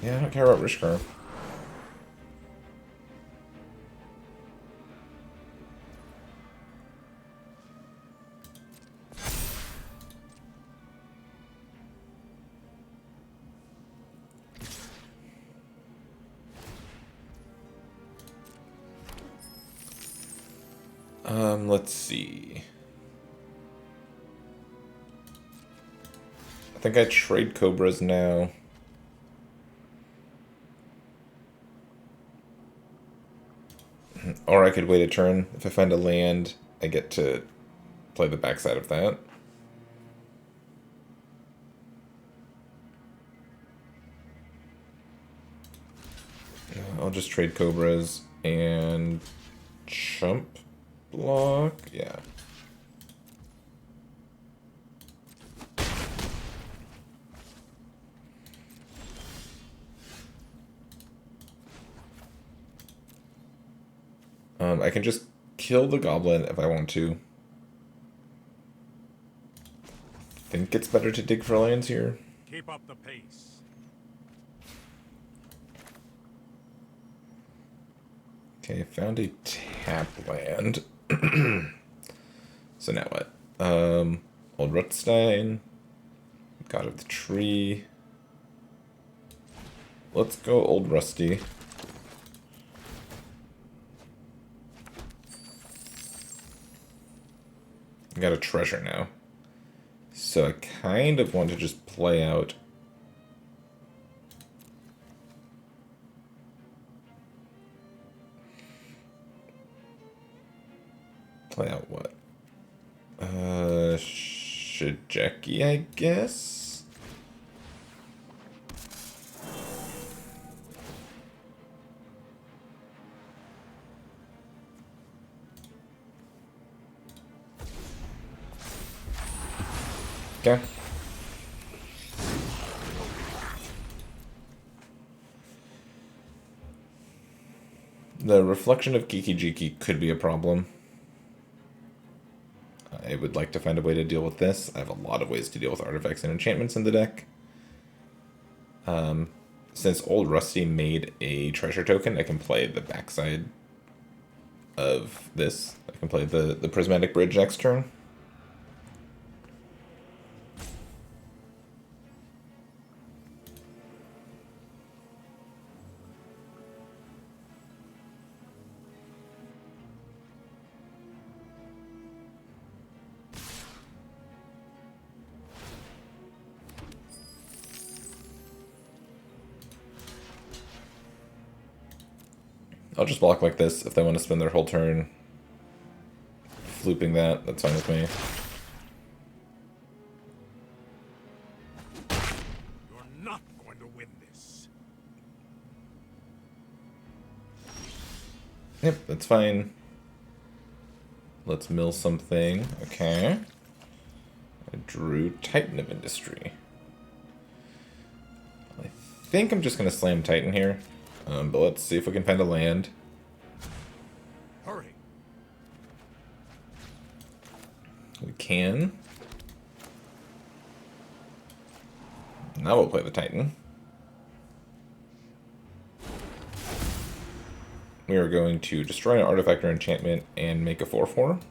Yeah, I don't care about Rishkar. Let's see. I think I trade Cobras now. Or I could wait a turn. If I find a land, I get to play the backside of that. I'll just trade Cobras and chump block. Yeah. I can just kill the goblin if I want to. Think it's better to dig for lands here. Keep up the pace. Okay, found a tap land. So now what? Old Rutstein. God of the Tree. Let's go Old Rusty. I got a treasure now. So I kind of want to just play out. Play out what? Shijeki, I guess? Okay. The reflection of Kiki-Jiki could be a problem. I would like to find a way to deal with this. I have a lot of ways to deal with artifacts and enchantments in the deck. Since Old Rusty made a treasure token, I can play the backside of this. I can play the Prismatic Bridge next turn. I'll just block like this if they want to spend their whole turn flooping that. That's fine with me. You're not going to win this. Yep, that's fine. Let's mill something. Okay. I drew Titan of Industry. I think I'm just going to slam Titan here. But let's see if we can find a land. Hurry. We can. Now we'll play the Titan. We are going to destroy an artifact or enchantment and make a 4/4.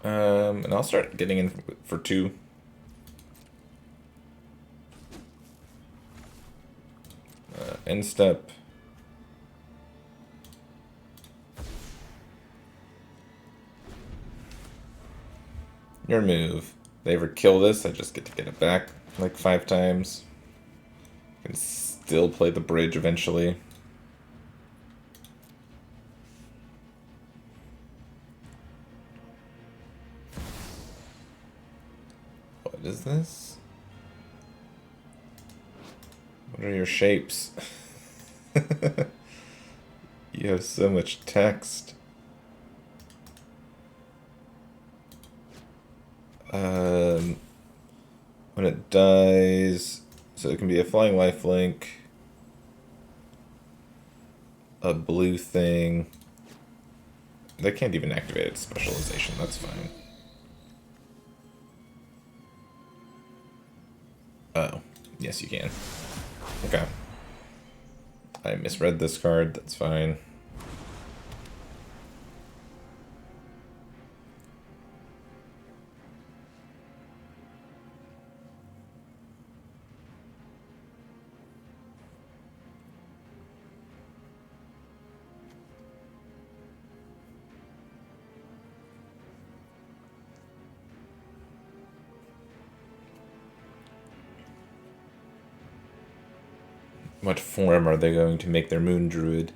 And I'll start getting in for 2. End step. Your move. They ever kill this, I just get to get it back like 5 times. I can still play the bridge eventually. What is this? What are your shapes? You have so much text. When it dies, so it can be a flying lifelink, a blue thing. They can't even activate its specialization, that's fine. Oh, yes you can. Okay. I misread this card, that's fine. What form are they going to make their moon druid?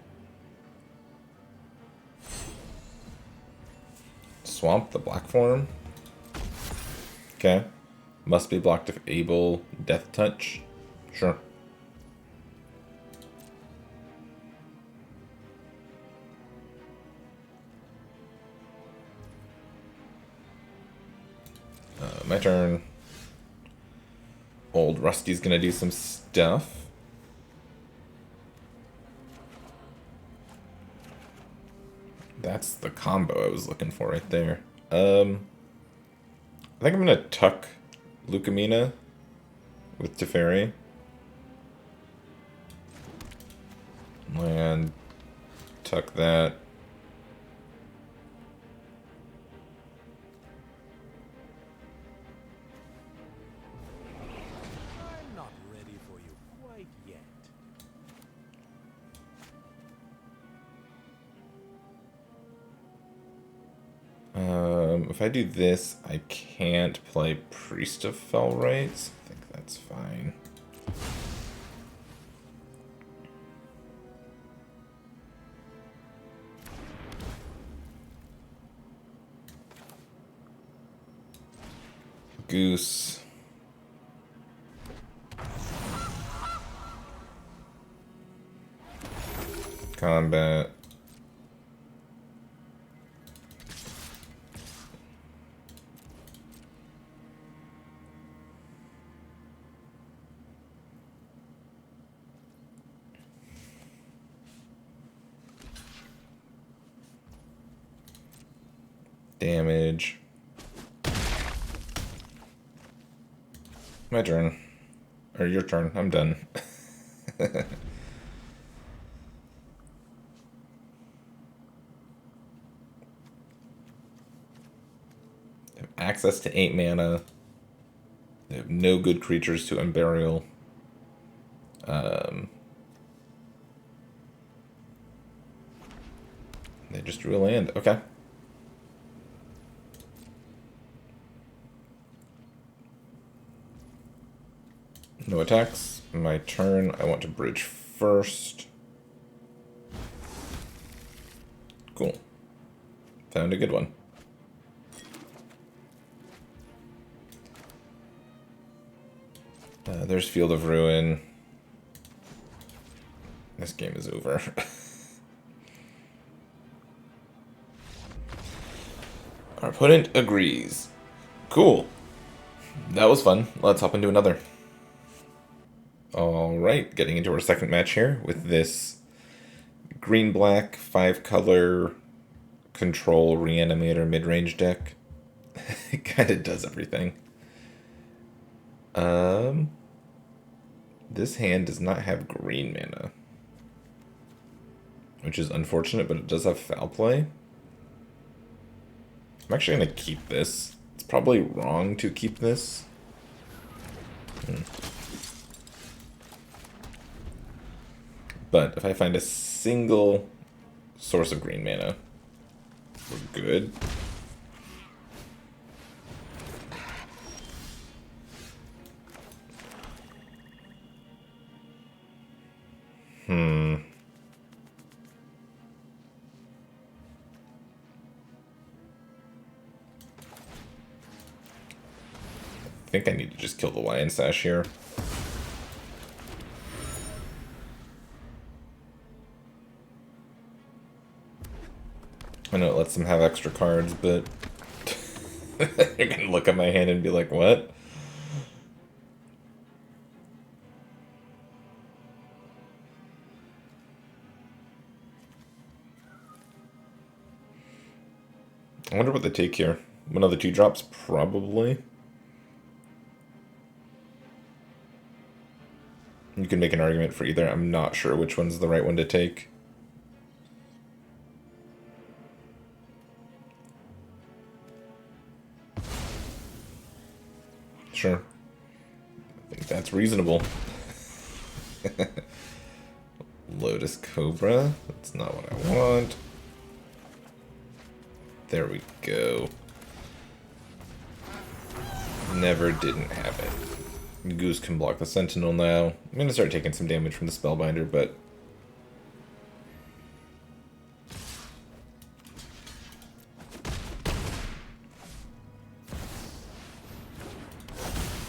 Swamp the black form? Okay. Must be blocked if able. Death touch? Sure. My turn. Old Rusty's gonna do some stuff. That's the combo I was looking for right there. I think I'm gonna tuck Lucamina with Teferi. And tuck that. I'm not ready for you quite yet. If I do this, I can't play Priest of Fell Rites. I think that's fine. Goose. Combat. Damage. My turn. Or your turn. I'm done. They have access to 8 mana. They have no good creatures to Unburial. They just drew a land. Okay. No attacks. My turn. I want to bridge first. Cool. Found a good one. There's Field of Ruin. This game is over. Our opponent agrees. Cool. That was fun. Let's hop into another. Alright, getting into our second match here with this green-black 5-color control reanimator mid-range deck. It kind of does everything. This hand does not have green mana, which is unfortunate, but it does have foul play. I'm actually going to keep this. It's probably wrong to keep this. But if I find a single source of green mana, we're good. I think I need to just kill the Lion Sash here. I know it lets them have extra cards, but they're gonna look at my hand and be like, what? I wonder what they take here. One of the 2 drops? Probably. You can make an argument for either. I'm not sure which one's the right one to take. Sure. I think that's reasonable. Lotus Cobra. That's not what I want. There we go. Never didn't have it. Goose can block the Sentinel now. I'm going to start taking some damage from the Spellbinder, but...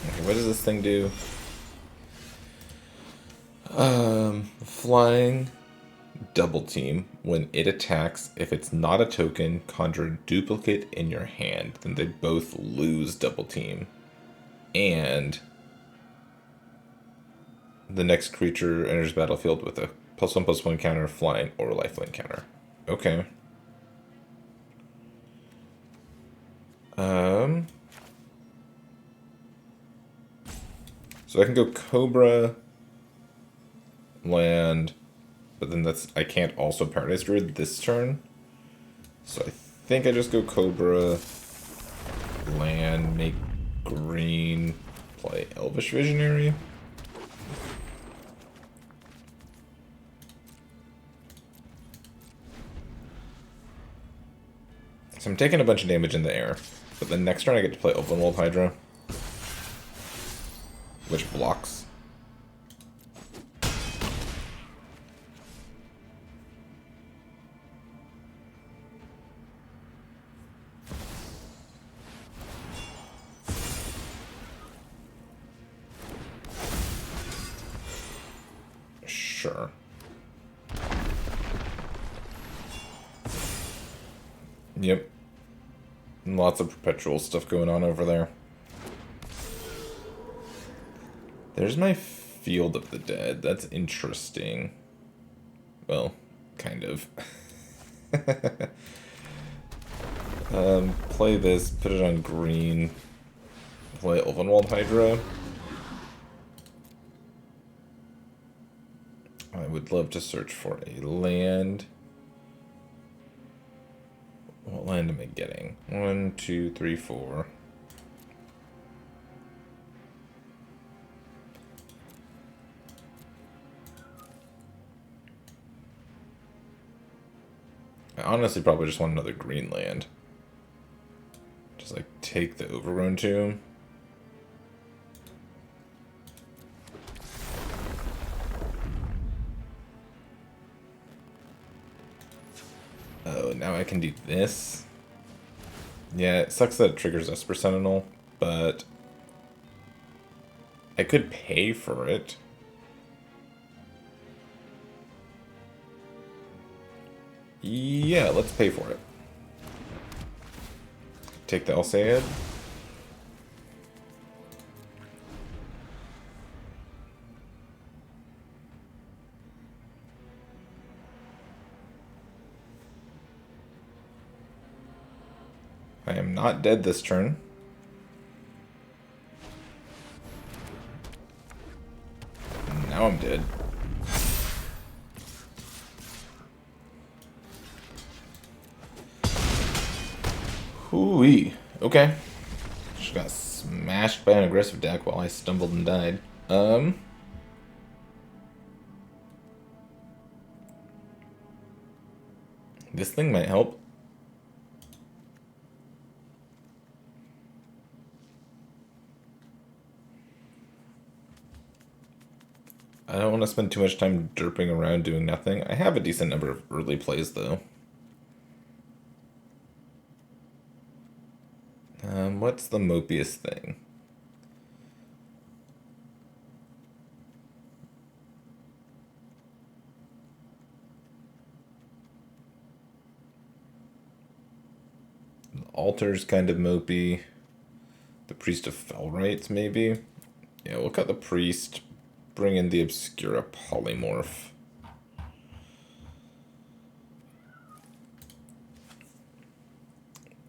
Okay, what does this thing do? Flying double team. When it attacks, if it's not a token, conjure a duplicate in your hand. Then they both lose double team. And the next creature enters battlefield with a +1/+1 counter, flying, or lifelink counter. Okay. So I can go Cobra, land, but then I can't also Paradise Druid this turn. So I think I just go Cobra, land, make green, play Elvish Visionary. So I'm taking a bunch of damage in the air, but the next turn I get to play Open Hydra, which blocks. Sure. Yep. Lots of perpetual stuff going on over there. There's my Field of the Dead. That's interesting. Well, kind of. Play this, put it on green. Play Ulvenwald Hydra. I would love to search for a land. What land am I getting? 1, 2, 3, 4. I honestly probably just want another green land. Just like take the Overgrown Tomb. Oh, now I can do this. Yeah, it sucks that it triggers Esper Sentinel, but I could pay for it. Yeah, let's pay for it. Take the Alseid. I am not dead this turn. Now I'm dead. Hooey. Okay. Just got smashed by an aggressive deck while I stumbled and died. This thing might help. I don't want to spend too much time derping around doing nothing. I have a decent number of early plays, though. What's the mopiest thing? The altar's kind of mopey. The Priest of Felrights, maybe? Yeah, we'll cut the Priest. Bring in the Obscura Polymorph.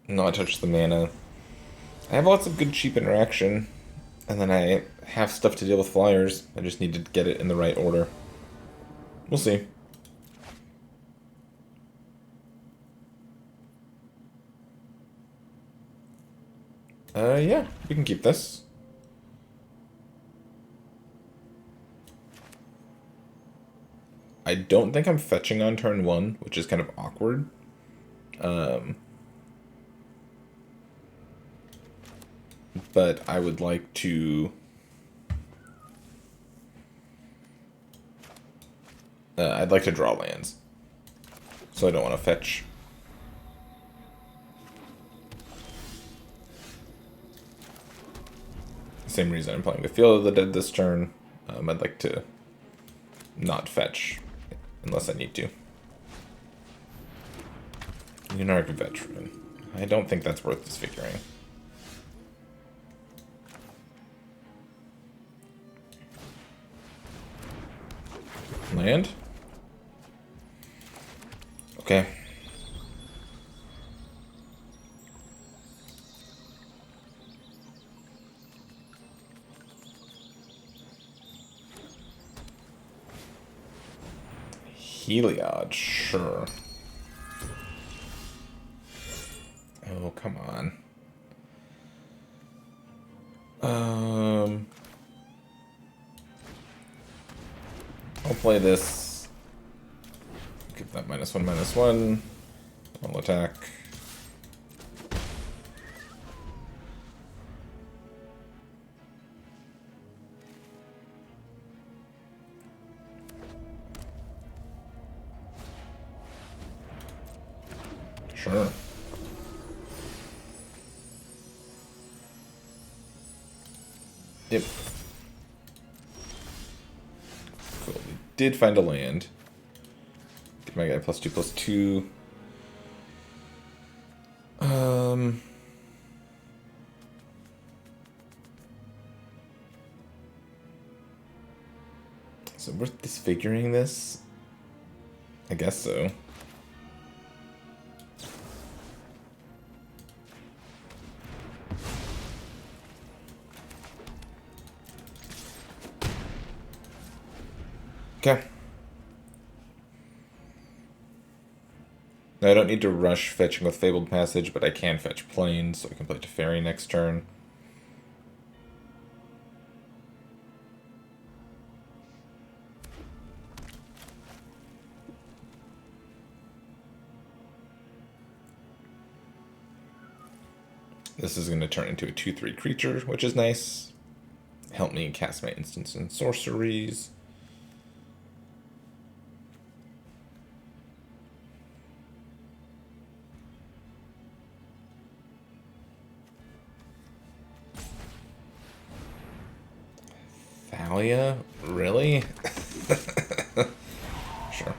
Not touch the mana. I have lots of good cheap interaction, and then I have stuff to deal with flyers. I just need to get it in the right order. We'll see. Yeah, we can keep this. I don't think I'm fetching on turn 1, which is kind of awkward. But I would like to I'd like to draw lands. So I don't want to fetch. Same reason I'm playing the Field of the Dead this turn. I'd like to not fetch unless I need to. Lunarch Veteran. I don't think that's worth disfiguring. Land? Okay. Heliod, sure. Oh, come on. I'll play this. Give that -1/-1. I'll attack. Sure. Yep. Cool. We did find a land. Give my guy +2/+2. Is it worth disfiguring this? I guess so. Okay. Now I don't need to rush fetching with Fabled Passage, but I can fetch Plains, so I can play Teferi next turn. This is going to turn into a 2/3 creature, which is nice. Help me cast my instants and sorceries. Thalia? Really? Sure.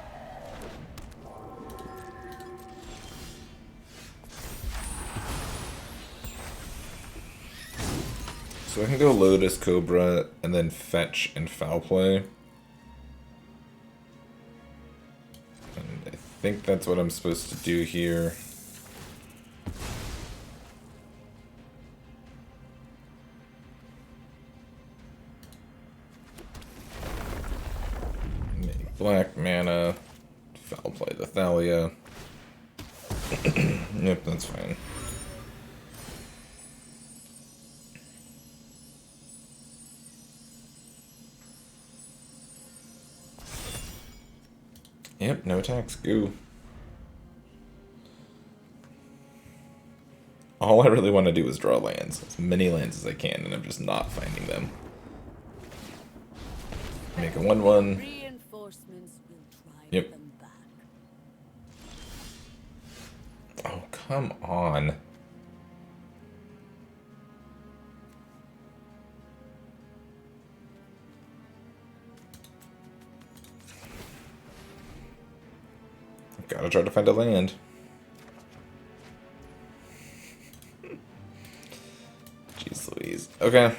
So I can go Lotus Cobra and then fetch and foul play. And I think that's what I'm supposed to do here. Make black mana, foul play the Thalia. Yep, that's fine. Yep, no attacks. Goo. All I really want to do is draw lands. As many lands as I can, and I'm just not finding them. Make a 1/1. Reinforcements will drive Yep. them back. Oh, come on. I've gotta try to find a land. Jeez Louise. Okay.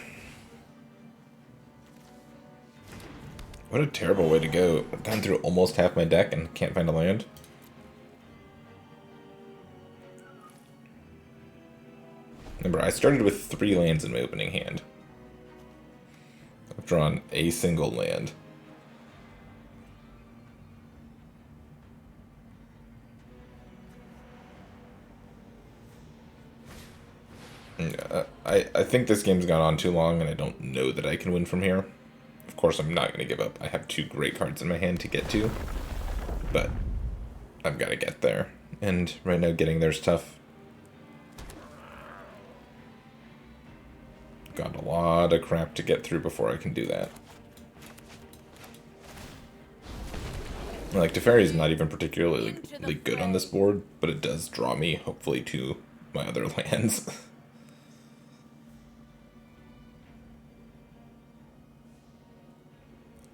What a terrible way to go. I've gone through almost half my deck and can't find a land. Remember, I started with 3 lands in my opening hand. I've drawn a single land. I think this game's gone on too long, and I don't know that I can win from here. Of course, I'm not going to give up. I have 2 great cards in my hand to get to, but I've got to get there. And right now, getting there's tough. Got a lot of crap to get through before I can do that. Like, Teferi is not even particularly good on this board, but it does draw me, hopefully, to my other lands.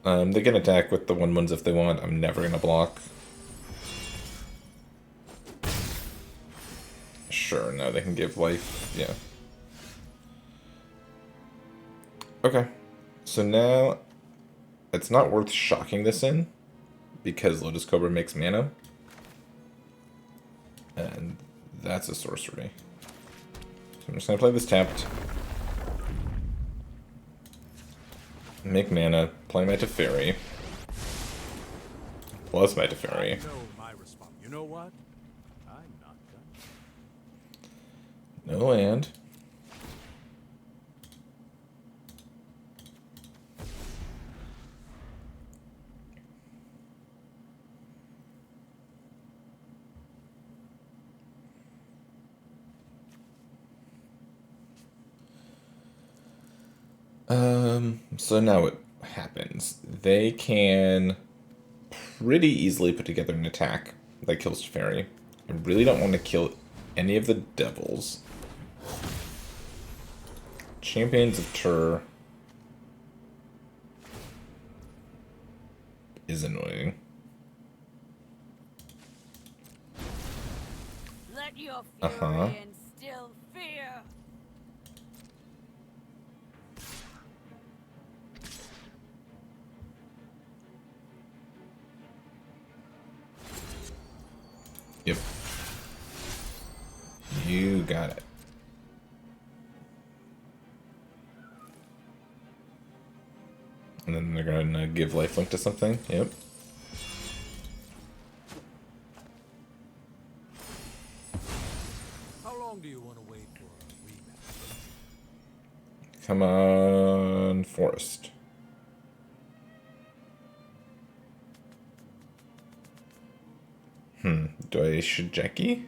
They can attack with the 1/1s if they want. I'm never going to block. Sure, no, they can give life. Yeah. Okay. So now, it's not worth shocking this in, because Lotus Cobra makes mana. And that's a sorcery. So I'm just going to play this tapped. Make mana, play my Teferi. Plus my Teferi. I know my response. You know what? I'm not done. No land. So now what happens? They can pretty easily put together an attack that kills Teferi. I really don't want to kill any of the devils. Champions of Tur is annoying. Let your fury instill fear. Yep. You got it. And then they're gonna give lifelink to something. Yep. How long do you want to wait for a rematch? Come on, Forest. Do I Shijeki?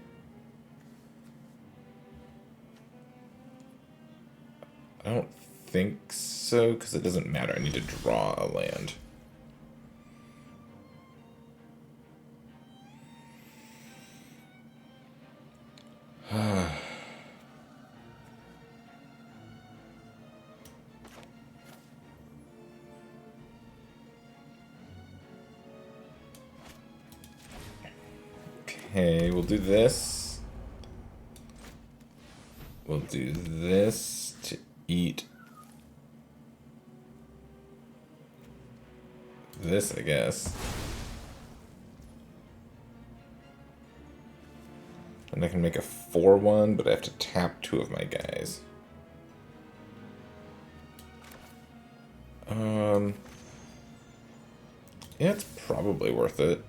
I don't think so, because it doesn't matter. I need to draw a land. Okay, we'll do this. We'll do this to eat this, I guess. And I can make a 4/1, but I have to tap 2 of my guys. Yeah, it's probably worth it.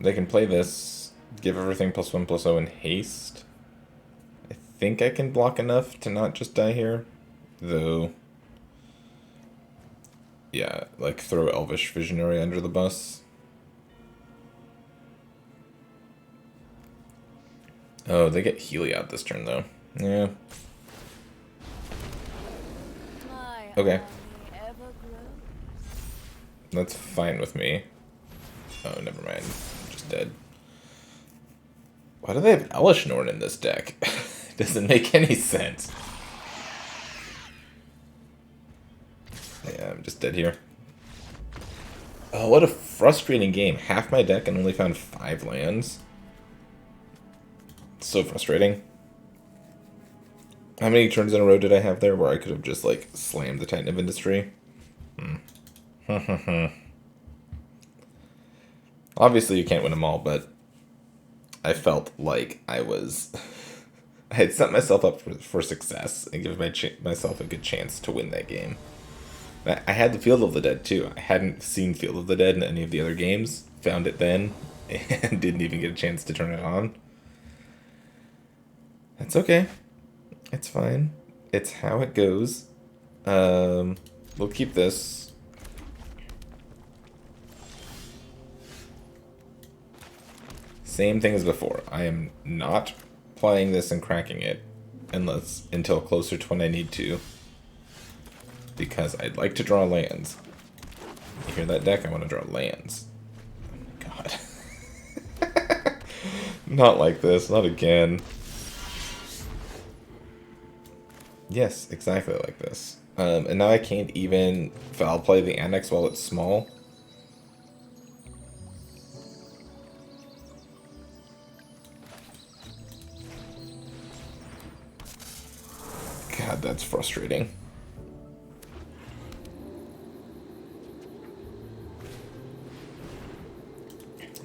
They can play this, give everything +1/+0 in haste. I think I can block enough to not just die here, though. Yeah, like throw Elvish Visionary under the bus. Oh, they get Heliod this turn, though. Yeah. My Okay. army ever grows. That's fine with me. Oh, never mind. I'm just dead. Why do they have Elish Norn in this deck? Doesn't make any sense. Yeah, I'm just dead here. Oh, what a frustrating game. Half my deck and only found 5 lands. So frustrating. How many turns in a row did I have there where I could have just, like, slammed the Titan of Industry? Obviously, you can't win them all, but I felt like I was... I had set myself up for success and given myself a good chance to win that game. I had the Field of the Dead, too. I hadn't seen Field of the Dead in any of the other games. Found it then, and didn't even get a chance to turn it on. That's okay. It's fine. It's how it goes. We'll keep this. Same thing as before. I am not playing this and cracking it until closer to when I need to. Because I'd like to draw lands. You hear that deck? I want to draw lands. God. Not like this. Not again. Yes, exactly like this. And now I can't even foul play the Annex while it's small. God, that's frustrating.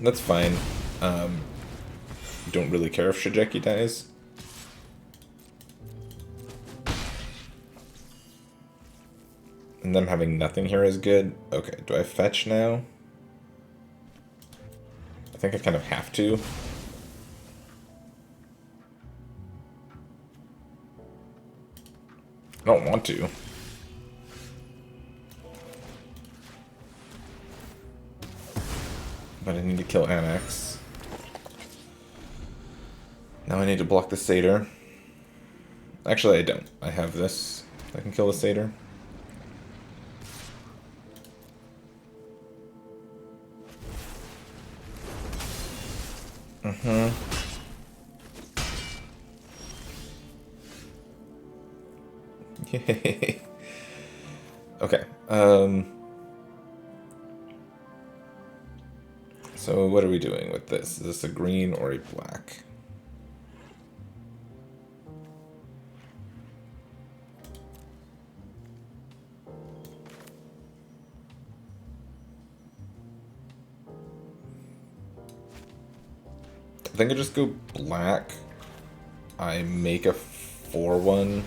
That's fine. Don't really care if Shigeki dies. And them having nothing here is good. Okay, do I fetch now? I think I kind of have to. I don't want to. But I need to kill Annex. Now I need to block the Satyr. Actually, I don't. I have this. I can kill the Satyr. Yay. Okay. So what are we doing with this? Is this a green or a black? I think I just go black. I make a 4/1.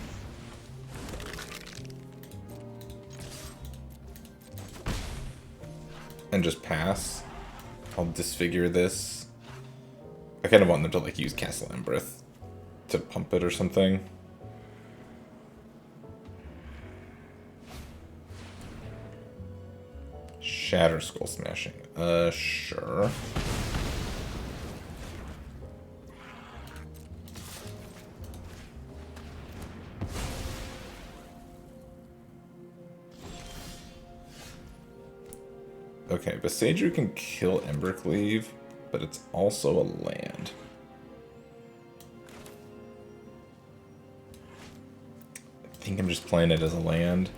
And just pass. I'll disfigure this. I kind of want them to like use Castle Embereth to pump it or something. Shatter Skull Smashing. Sure. Okay, Bessadru can kill Embercleave, but it's also a land. I think I'm just playing it as a land.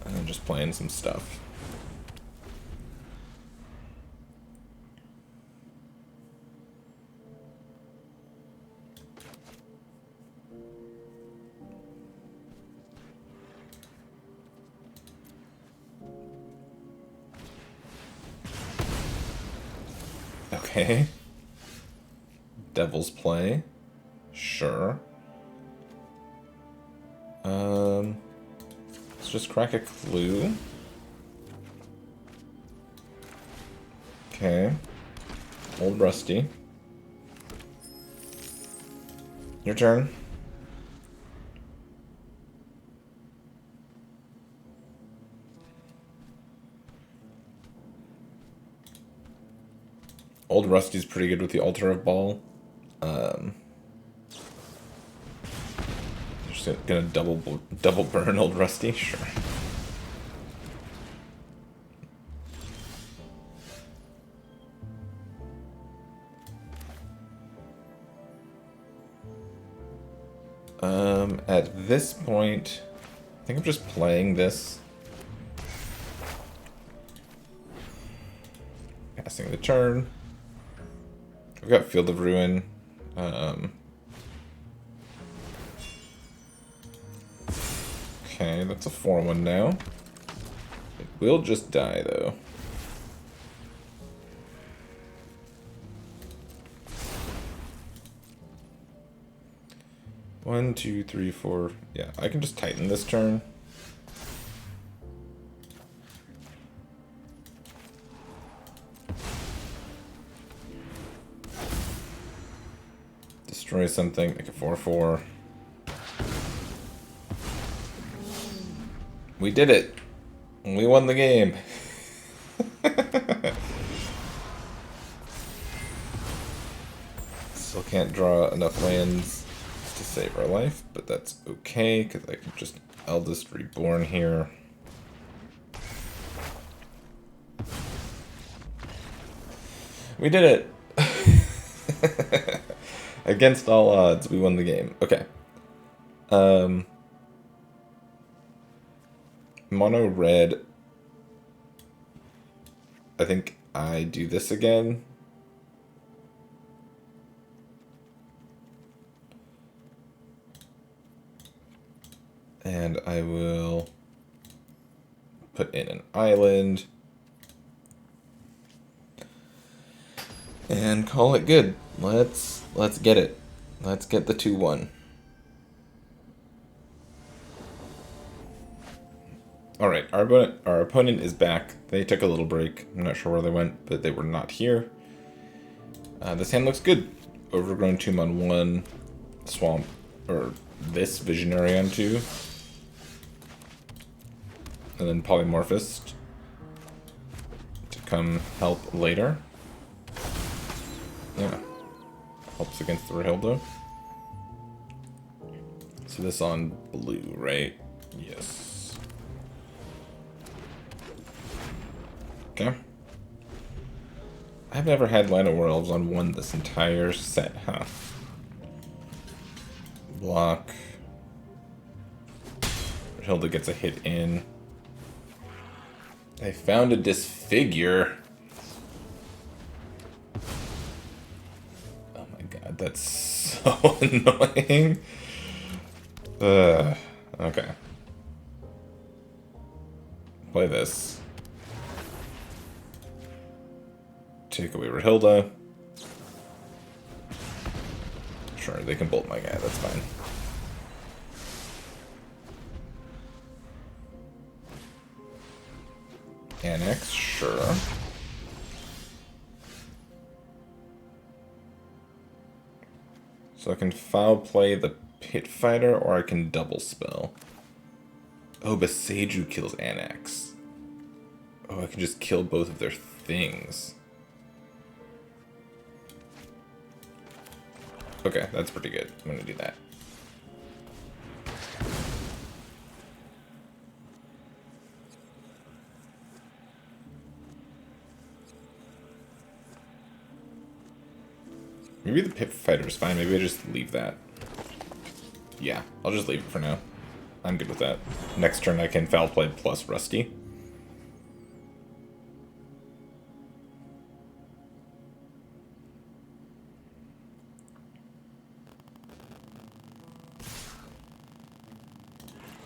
And I'm just playing some stuff. Okay. Devil's Play. Sure. Let's just crack a clue. Okay. Old Rusty. Your turn. Old Rusty's pretty good with the Altar of Ball. Just gonna double burn Old Rusty, sure. At this point, I think I'm just playing this. Passing the turn. I've got Field of Ruin. Okay, that's a 4/1 now. It will just die, though. One, two, three, four. Yeah, I can just Titan this turn. Destroy something, make a 4/4. We did it! We won the game! Still can't draw enough lands to save our life, but that's okay, because I can just Eldest Reborn here. We did it! Against all odds, we won the game. Okay. Mono red. I think I do this again. And I will put in an island. And call it good. Let's get it. Let's get the 2-1. Alright, our opponent is back. They took a little break. I'm not sure where they went, but they were not here. This hand looks good. Overgrown Tomb on 1. Swamp, or this Visionary on 2. And then Polymorphist to come help later. Yeah. Helps against the Rahilda. So this on blue, right? Yes. Okay. I've never had Land of Werewolves on 1 this entire set, huh? Block. Hilda gets a hit in. I found a Disfigure. Oh my god, that's so annoying. Okay. Play this. Take away Rahilda. Sure, they can bolt my guy, that's fine. Annex, sure. So I can foul play the Pit Fighter, or I can double spell. Oh, Beseiju kills Annex. Oh, I can just kill both of their things. Okay, that's pretty good. I'm gonna do that. Maybe the Pit Fighter is fine. Maybe I just leave that. Yeah, I'll just leave it for now. I'm good with that. Next turn I can foul play plus Rusty.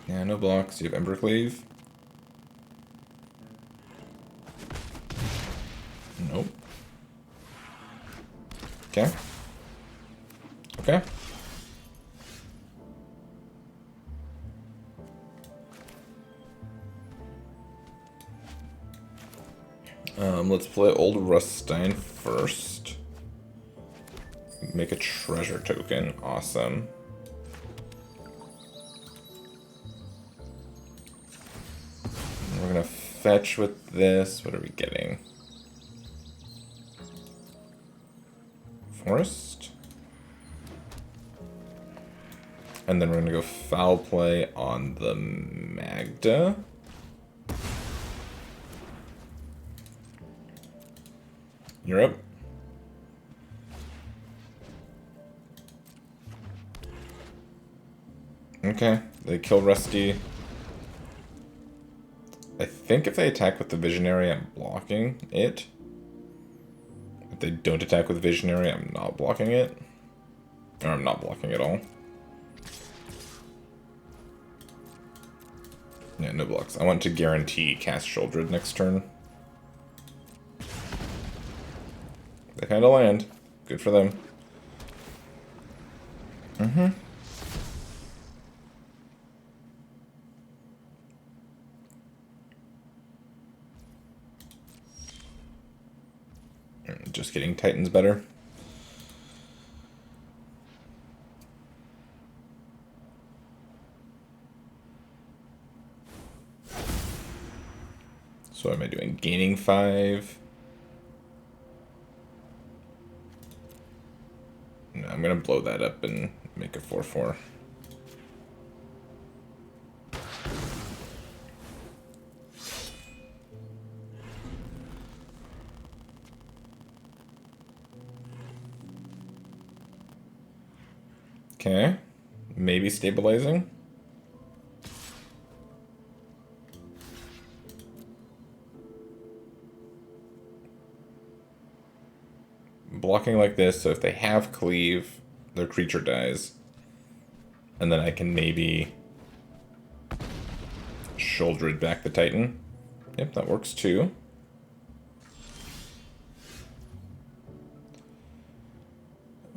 Yeah, no blocks. You have Embercleave? Nope. Okay. Okay. Let's play Old Ruststein first. Make a treasure token. Awesome. We're gonna fetch with this. What are we getting? Forest. And then we're gonna go foul play on the Magda. You're up. Okay, they kill Rusty. I think if they attack with the Visionary, I'm blocking it. If they don't attack with Visionary, I'm not blocking it. Or I'm not blocking at all. Yeah, no blocks. I want to guarantee cast Sheoldred next turn. They found a land. Good for them. Mm-hmm. Just kidding, Titan's better. So So what am I doing? Gaining 5. No, I'm gonna blow that up and make a 4/4. Okay. Maybe stabilizing. Blocking like this, so if they have cleave, their creature dies. And then I can maybe shoulder it back the Titan. Yep, that works too.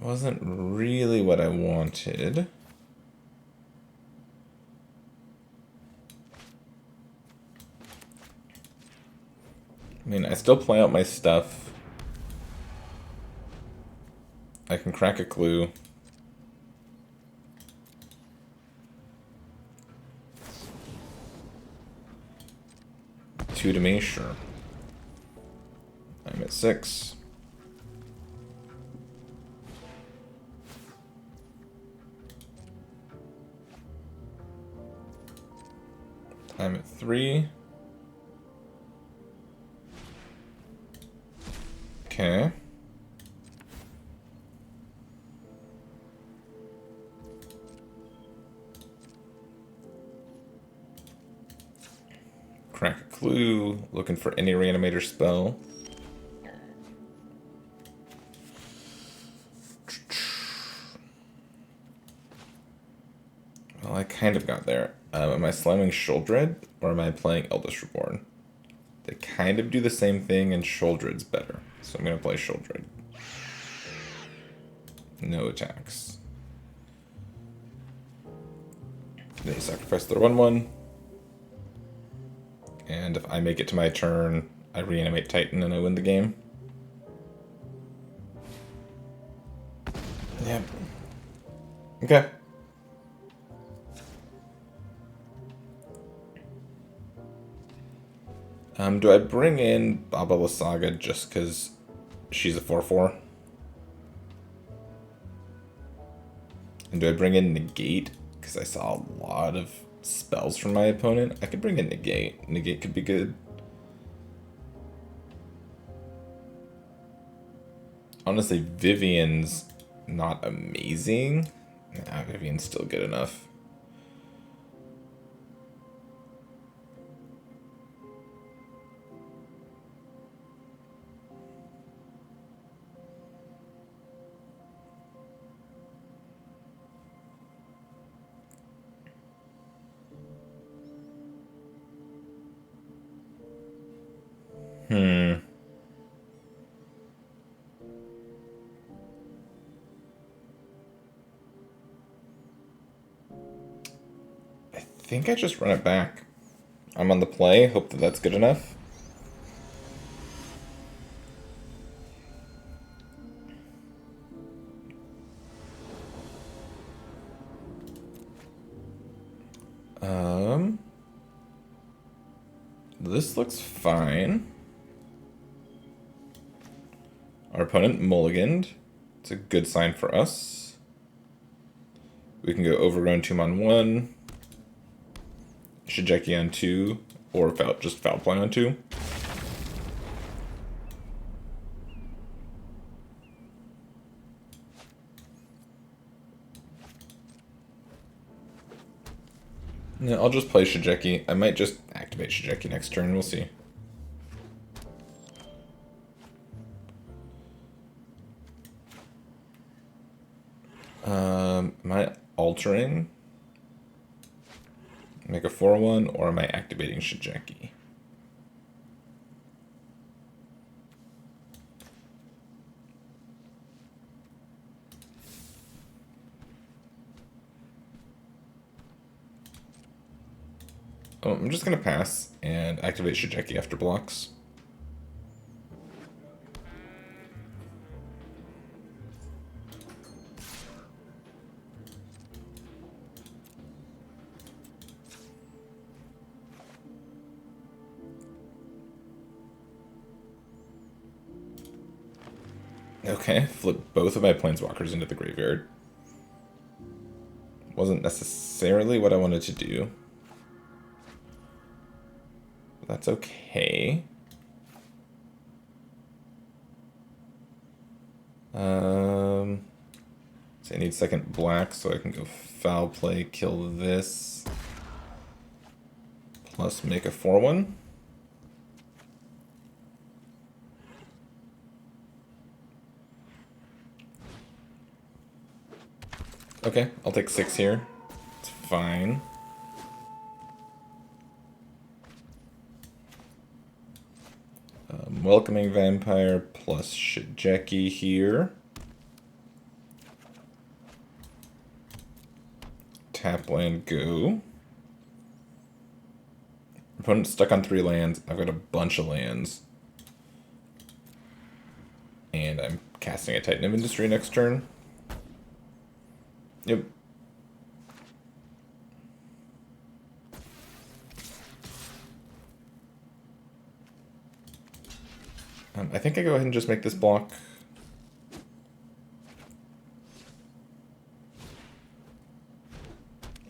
Wasn't really what I wanted. I mean, I still play out my stuff. I can crack a clue. Two to me, sure. I'm at 6. I'm at 3. Okay. Crack a clue. Looking for any reanimator spell. Well, I kind of got there. Am I slamming Sheoldred or am I playing Eldest Reborn? They kind of do the same thing, and Sheoldred's better. So I'm going to play Sheoldred. No attacks. They sacrifice their 1/1. And if I make it to my turn, I reanimate Titan and I win the game. Yep. Okay. Do I bring in Baba Lysaga just because she's a 4/4? And do I bring in Negate? Because I saw a lot of spells from my opponent. I could bring in Negate. Negate could be good. Honestly, Vivian's not amazing. Nah, Vivian's still good enough. I think I just run it back. I'm on the play. Hope that that's good enough. This looks fine. Our opponent mulliganed. It's a good sign for us. We can go Overgrown Tomb on 1. Shijeki on 2. Or just Foul Play on 2. Yeah, I'll just play Shijeki. I might just activate Shijeki next turn. We'll see. Am I altering? Make a 4/1, or am I activating Shijeki? Oh, I'm just gonna pass and activate Shijeki after blocks. Okay, flip both of my planeswalkers into the graveyard. Wasn't necessarily what I wanted to do. But that's okay. So I need second black so I can go foul play, kill this. Plus make a 4/1. Okay, I'll take 6 here. It's fine. Welcoming Vampire plus Shijeki here. Tap land, go. Opponent's stuck on 3 lands. I've got a bunch of lands. And I'm casting a Titan of Industry next turn. Yep. I think I go ahead and just make this block.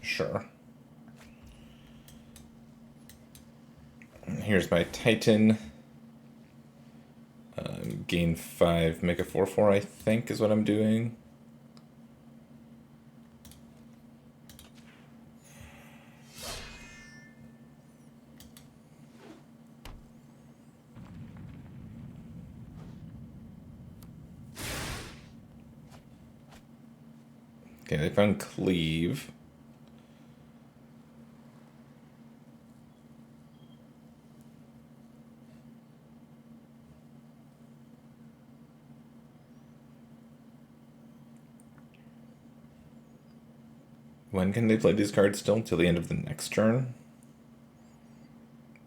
Sure. Here's my Titan. Gain 5, make a 4/4, I think is what I'm doing. Okay, they found Cleave. When can they play these cards still? Till the end of the next turn.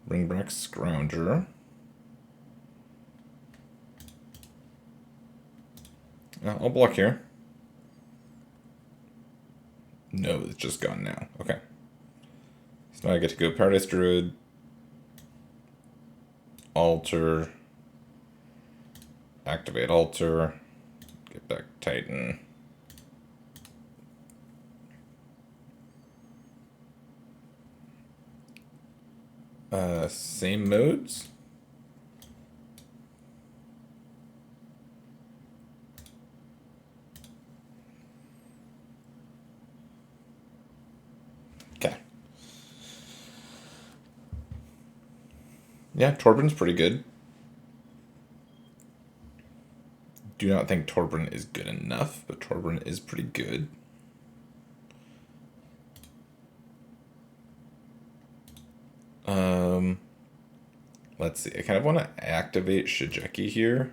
Bring back Scrounger. I'll block here. No, it's just gone now. Okay. So now I get to go Paradise Druid. Alter. Activate Alter. Get back Titan. Same modes. Okay. Yeah, Torbran's pretty good. Do not think Torbran is good enough, but Torbran is pretty good. Let's see. I kind of want to activate Shijeki here.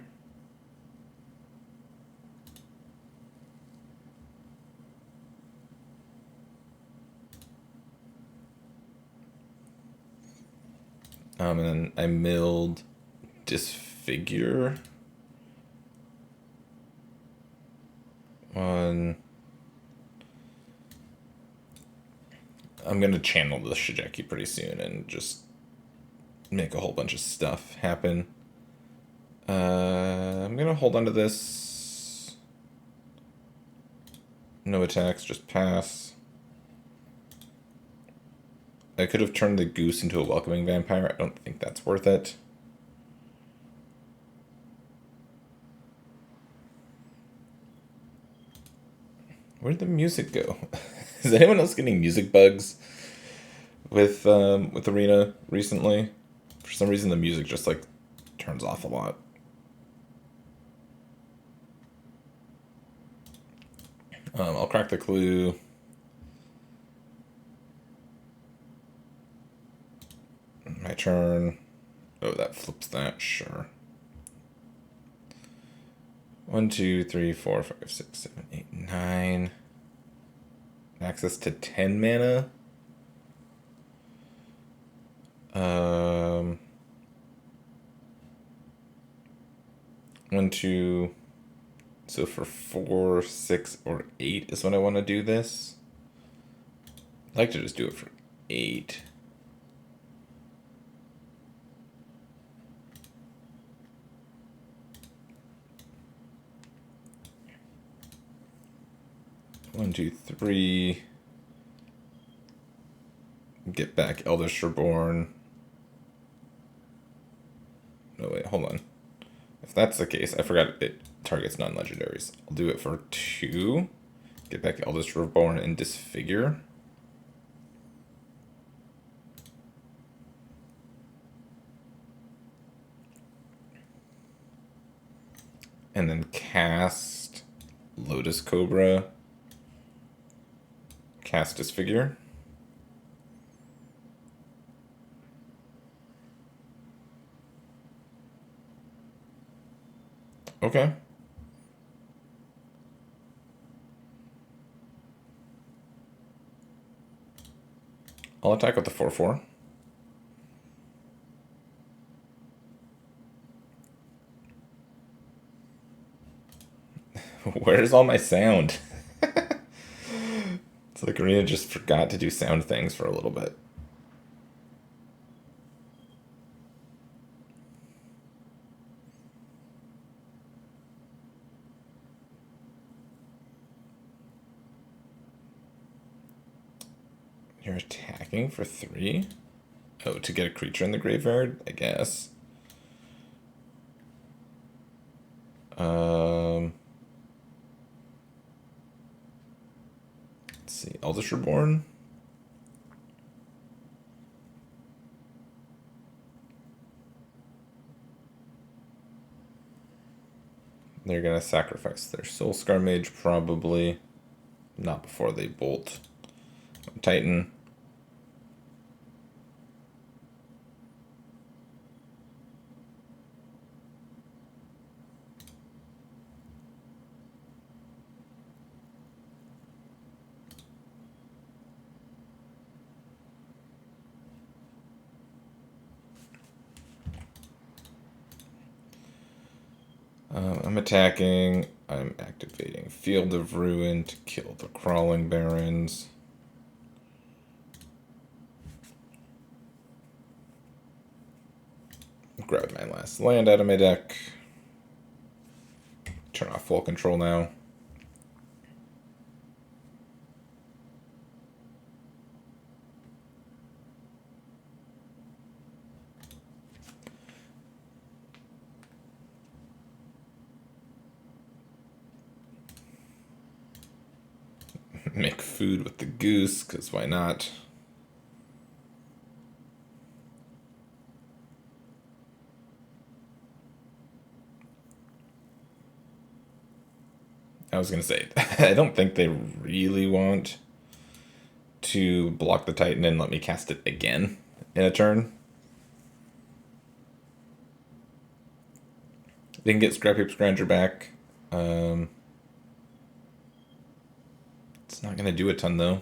And then I milled Disfigure. I'm going to channel the Shijeki pretty soon and just make a whole bunch of stuff happen. I'm going to hold on to this. No attacks, just pass. I could have turned the Goose into a Welcoming Vampire. I don't think that's worth it. Where'd the music go? Is anyone else getting music bugs with Arena recently? For some reason, the music just like turns off a lot. I'll crack the clue. My turn. Oh, that flips that. Sure. 1, 2, 3, 4, 5, 6, 7, 8, 9. Access to 10 mana. 1, 2. So for 4, 6, or 8 is when I want to do this. I'd like to just do it for 8. 1, 2, 3. Get back Eldest Reborn. No, wait, hold on. If that's the case, I forgot it targets non-legendaries. I'll do it for 2. Get back Eldest Reborn and Disfigure. And then cast Lotus Cobra. Cast Disfigure. Okay. I'll attack with the 4/4. Where's all my sound? It's like Arena just forgot to do sound things for a little bit. You're attacking for 3? Oh, to get a creature in the graveyard, I guess. Let's see, Eldest Reborn. They're gonna sacrifice their Soul Scar Mage, probably. Not before they bolt. Titan. I'm attacking. I'm activating Field of Ruin to kill the Crawling Barons. Grab my last land out of my deck. Turn off full control now. Make food with the goose, because why not? I was going to say, I don't think they really want to block the Titan and let me cast it again in a turn. They can get Scrap Heap Scrounger back. It's not going to do a ton, though.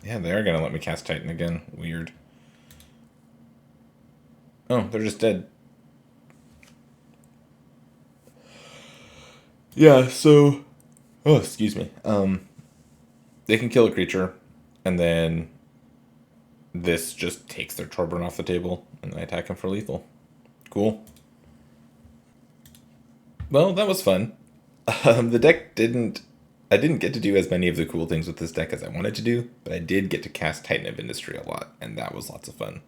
Yeah, they are going to let me cast Titan again. Weird. Oh, they're just dead. Yeah, so... Oh, excuse me. They can kill a creature, and then this just takes their Torburn off the table, and I attack him for lethal. Cool. Well, that was fun. The deck didn't... I didn't get to do as many of the cool things with this deck as I wanted to do, but I did get to cast Titan of Industry a lot, and that was lots of fun.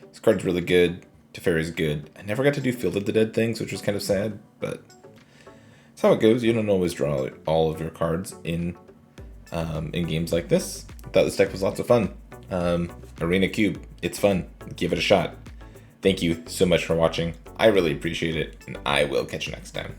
This card's really good. Teferi's good. I never got to do Field of the Dead things, which was kind of sad, but that's how it goes. You don't always draw all of your cards in games like this. I thought this deck was lots of fun. Arena Cube, it's fun. Give it a shot. Thank you so much for watching. I really appreciate it, and I will catch you next time.